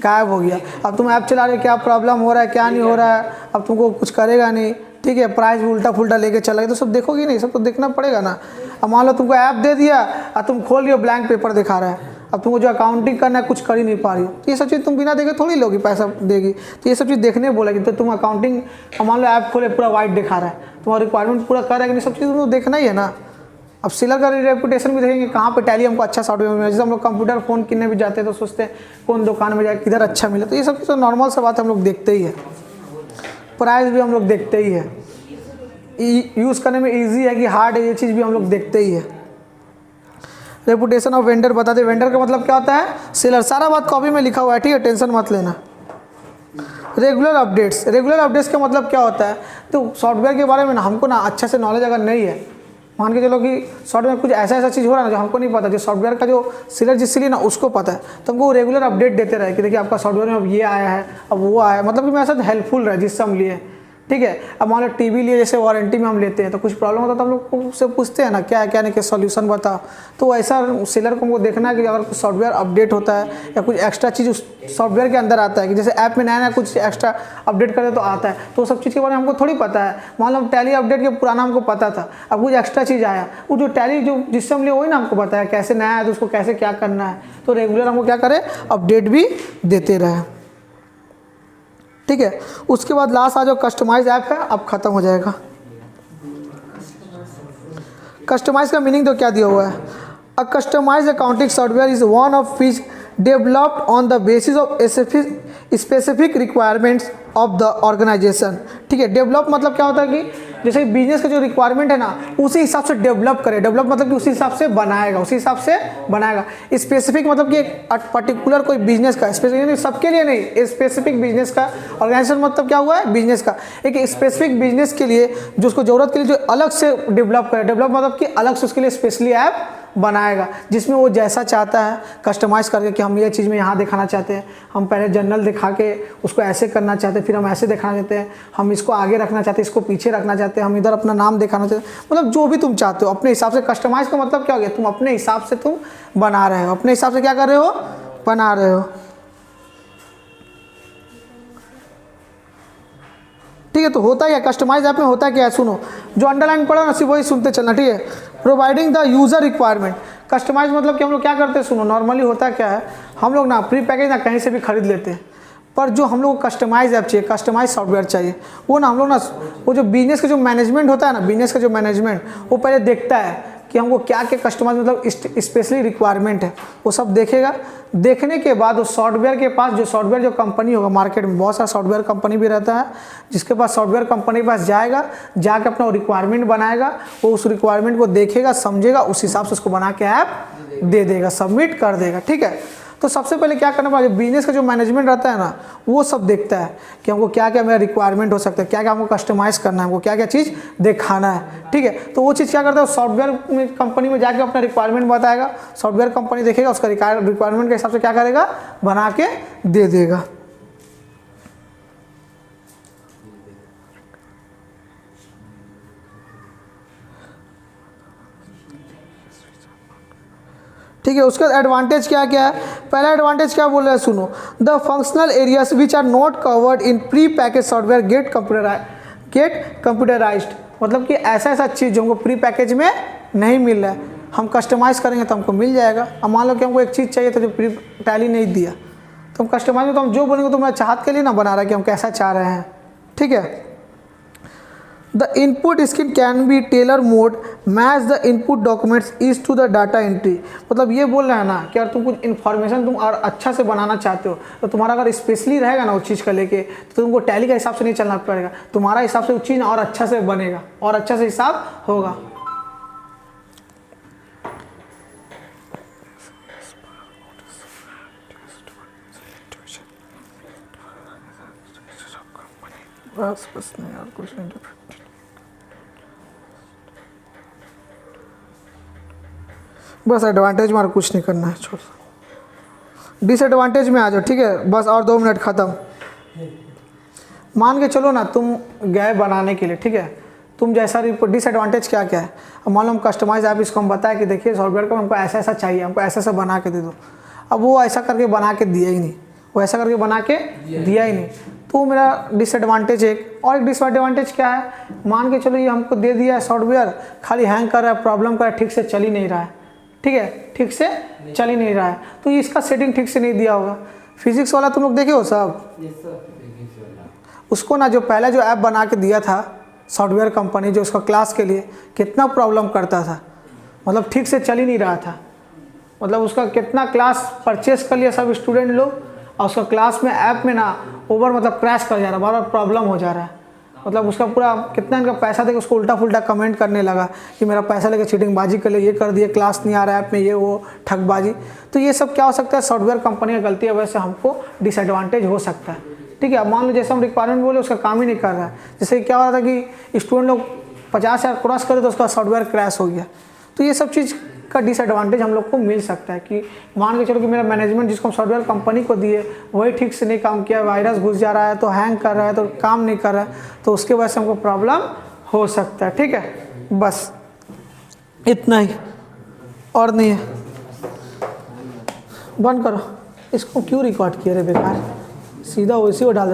गायब हो गया, अब तुम ऐप चला रहे क्या प्रॉब्लम हो रहा है क्या नहीं हो रहा है, अब तुमको कुछ करेगा नहीं, ठीक है, प्राइस भी उल्टा फुल्टा लेके चला गया तो सब देखोगे नहीं, सब तो देखना पड़ेगा ना। अब मान लो तुमको ऐप दे दिया और तुम खोल लियो ब्लैंक पेपर दिखा रहा है, अब तुमको जो अकाउंटिंग करना है कुछ कर ही नहीं पा रही हो, तो ये सब चीज़ तुम बिना देखे थोड़ी लोगी, पैसा देगी तो ये सब चीज़ देखने बोलेगी। तो तुम अकाउंटिंग मान लो ऐप खोले पूरा वाइट दिखा रहा है, तुम्हारा रिक्वायरमेंट पूरा कर रहा है कि नहीं, सब चीज़ तुमको देखना ही है ना। अब सेलर का रेपुटेशन भी देखेंगे, कहाँ पे टैली हमको अच्छा सॉफ्टवेयर मिला। जैसे हम लोग कंप्यूटर फ़ोन किनने भी जाते हैं तो सोचते हैं कौन दुकान में जाए किधर अच्छा मिले, तो ये सब तो नॉर्मल सा बात हम लोग देखते ही है। प्राइस भी हम लोग देखते ही है, यूज़ करने में इजी है कि हार्ड है, ये चीज़ भी हम लोग देखते ही है। रेपुटेशन ऑफ वेंडर बता दे, वेंडर का मतलब क्या होता है, सेलर। सारा बात कॉपी में लिखा हुआ है, ठीक है, टेंशन मत लेना। रेगुलर अपडेट्स, रेगुलर अपडेट्स का मतलब क्या होता है, तो सॉफ्टवेयर के बारे में ना हमको ना अच्छा से नॉलेज अगर नहीं है, मान के चलो कि सॉफ्टवेयर में कुछ ऐसा चीज़ हो रहा है ना जो हमको नहीं पता, जो सॉफ्टवेयर का जो सेलर जिससे लिए ना उसको पता है, तो हमको रेगुलर अपडेट देते रहे कि देखिए आपका सॉफ्टवेयर में अब ये आया है, अब वो आया है, मतलब कि मेरे साथ हेल्पफुल रहे जिससे हम लिए, ठीक है। अब मान लो टीवी लिए, जैसे वारंटी में हम लेते हैं तो कुछ प्रॉब्लम होता है तो हम लोग उससे पूछते हैं ना क्या है क्या नहीं, क्या सॉल्यूशन बता। तो ऐसा सेलर को हमको देखना है कि अगर कुछ सॉफ्टवेयर अपडेट होता है या कुछ एक्स्ट्रा चीज़ उस सॉफ्टवेयर के अंदर आता है, कि जैसे ऐप में नया नया कुछ एक्स्ट्रा अपडेट करते तो आता है, तो सब चीज़ के बारे में हमको थोड़ी पता है। मान लो टैली अपडेट के पुराना हमको पता था, अब कुछ एक्स्ट्रा चीज़ आया, वो जो टैली जो जिससे हम लिए वही ना हमको पता है कैसे नया है तो उसको कैसे क्या करना है, तो रेगुलर हमको क्या करें, अपडेट भी देते रहे, ठीक है। उसके बाद लास्ट आ जो कस्टमाइज ऐप है, अब खत्म हो जाएगा। कस्टमाइज का मीनिंग तो क्या दिया हुआ है, a customized accounting software is one of which developed on the basis of specific requirements of the organization, ठीक है। डेवलप मतलब क्या होता है कि जैसे बिजनेस का जो रिक्वायरमेंट है ना उसी हिसाब से डेवलप करे, डेवलप मतलब कि उसी हिसाब से बनाएगा, उसी हिसाब से बनाएगा। स्पेसिफिक मतलब कि एक पर्टिकुलर कोई बिजनेस का, स्पेसिफिक सबके लिए नहीं, स्पेसिफिक बिजनेस का। ऑर्गेनाइजेशन मतलब क्या हुआ है, बिजनेस का, एक स्पेसिफिक बिजनेस के लिए जो उसको जरूरत के लिए जो अलग से डेवलप करे, डेवलप मतलब कि अलग से उसके लिए स्पेशली ऐप बनाएगा जिसमें वो जैसा चाहता है कस्टमाइज़ करके कि हम ये चीज़ में यहाँ दिखाना चाहते हैं, हम पहले जनरल दिखा के उसको ऐसे करना चाहते हैं, फिर हम ऐसे दिखाना चाहते हैं, हम इसको आगे रखना चाहते हैं, इसको पीछे रखना चाहते हैं, हम इधर अपना नाम दिखाना चाहते हैं, मतलब जो भी तुम चाहते हो अपने हिसाब से। कस्टमाइज़ का मतलब क्या हो गया, तुम अपने हिसाब से तुम बना रहे हो, अपने हिसाब से क्या कर रहे हो, बना रहे हो, ठीक है। तो होता है कस्टमाइज ऐप में होता है क्या, सुनो, जो अंडरलाइन पड़ा ना सिर्फ वही सुनते चलना, ठीक है। Providing the user requirement, customise मतलब कि हम लोग क्या करते हैं, सुनो, नॉर्मली होता क्या है, हम लोग ना प्री पैकेज ना कहीं से भी खरीद लेते हैं, पर जो हम लोग को कस्टमाइज ऐप चाहिए, कस्टमाइज सॉफ्टवेयर चाहिए, वो ना हम लोग ना वो जो बिजनेस का जो मैनेजमेंट होता है ना, बिजनेस का जो मैनेजमेंट वो पहले देखता है कि हमको क्या क्या कस्टमाइज मतलब स्पेशली रिक्वायरमेंट है, वो सब देखेगा। देखने के बाद उस सॉफ्टवेयर के पास जो सॉफ्टवेयर जो कंपनी होगा, मार्केट में बहुत सारा सॉफ्टवेयर कंपनी भी रहता है, जिसके पास सॉफ्टवेयर कंपनी के पास जाएगा, जाके अपना रिक्वायरमेंट बनाएगा, वो उस रिक्वायरमेंट को देखेगा, समझेगा, उस हिसाब से उसको बना के ऐप दे देगा, सबमिट कर देगा, ठीक है। तो सबसे पहले क्या करना पड़ेगा, बिजनेस का जो मैनेजमेंट रहता है ना वो सब देखता है कि हमको क्या क्या मेरा रिक्वायरमेंट हो सकता है, क्या क्या हमको कस्टमाइज़ करना है, हमको क्या क्या चीज़ दिखाना है, ठीक है। तो वो चीज़ क्या करता है, सॉफ्टवेयर कंपनी में जाके अपना रिक्वायरमेंट बताएगा, सॉफ्टवेयर कंपनी देखेगा, उसका रिक्वायरमेंट के हिसाब से क्या करेगा, बना के दे देगा। ठीक है। उसका एडवांटेज क्या क्या है, पहला एडवांटेज क्या बोल रहे हैं, सुनो, the functional areas which are not covered in pre package software get computerised, मतलब कि ऐसा चीज़ जो हमको प्री पैकेज में नहीं मिल रहा है, हम कस्टमाइज़ करेंगे तो हमको मिल जाएगा। अब मान लो कि हमको एक चीज़ चाहिए था जो प्री टैली नहीं दिया, तो हम कस्टमाइज में तो हम जो बोलेंगे तो मैं चाहत के लिए ना बना रहा है कि हम कैसा चाह रहे हैं, ठीक है। The input screen can be tailor made match the input documents is to the data entry, मतलब ये बोल रहा है ना कि अगर तुम कुछ इन्फॉर्मेशन तुम और अच्छा से बनाना चाहते हो तो तुम्हारा अगर स्पेशली रहेगा ना उस चीज़ का लेके, तो तुमको टैली का हिसाब से नहीं चलना पड़ेगा, तुम्हारा हिसाब से उस चीज़ और अच्छा से बनेगा और अच्छा से हिसाब होगा। बस नहीं यार, कुछ नहीं, बस एडवांटेज में और कुछ नहीं करना है, छोड़। डिसएडवांटेज में आ जाओ, ठीक है, बस और 2 मिनट ख़त्म। मान के चलो ना तुम गए बनाने के लिए, ठीक है, तुम जैसा डिसएडवांटेज क्या क्या है, अब मान लो हम कस्टमाइज ऐप इसको हम बताया कि देखिए सॉफ्टवेयर का हमको ऐसा ऐसा चाहिए, हमको ऐसा ऐसा बना के दे दो, अब वो ऐसा करके बना के दिया ही नहीं, वो ऐसा करके बना के दिया ही नहीं, तो वो मेरा डिसएडवांटेज है। और एक डिसएडवांटेज क्या है, मान के चलो ये हमको दे दिया है सॉफ्टवेयर, खाली हैंग कर रहा है, प्रॉब्लम कर रहा है, ठीक से चल ही नहीं रहा है, ठीक है, ठीक से चल ही नहीं रहा है, तो इसका सेटिंग ठीक से नहीं दिया होगा। फिजिक्स वाला तुम लोग देखे हो सब, उसको ना जो पहले जो ऐप बना के दिया था सॉफ्टवेयर कंपनी, जो उसका क्लास के लिए कितना प्रॉब्लम करता था, मतलब ठीक से चल ही नहीं रहा था, मतलब उसका कितना क्लास परचेस कर लिया सब स्टूडेंट लोग, और उसका क्लास में ऐप में ना ओवर मतलब क्रैश कर जा रहा है, बार बार प्रॉब्लम हो जा रहा है, मतलब उसका पूरा कितना इनका पैसा देके उसको उल्टा फुल्टा कमेंट करने लगा कि मेरा पैसा लेके चीटिंगबाजी कर ले, ये कर दिए, क्लास नहीं आ रहा है ऐप में, ये वो ठगबाजी। तो ये सब क्या हो सकता है, सॉफ्टवेयर कंपनी की गलती है, वैसे हमको डिसएडवांटेज हो सकता है, ठीक है। अब मान लो जैसे हम रिक्वायरमेंट बोले उसका काम ही नहीं कर रहा है, जैसे क्या हो रहा था कि स्टूडेंट लोग 50,000 क्रॉस करे तो उसका सॉफ्टवेयर क्रैश हो गया। तो ये सब चीज़ का डिसएडवांटेज हम लोग को मिल सकता है कि मान के चलो कि मेरा मैनेजमेंट जिसको हम सॉफ्टवेयर कंपनी को दिए वही ठीक से नहीं काम किया, वायरस घुस जा रहा है, तो हैंग कर रहा है, तो काम नहीं कर रहा है, तो उसके वजह से हमको प्रॉब्लम हो सकता है, ठीक है। बस इतना ही, और नहीं है। बंद करो इसको, क्यों रिकॉर्ड किया रे बेकार, सीधा वैसे वो डाल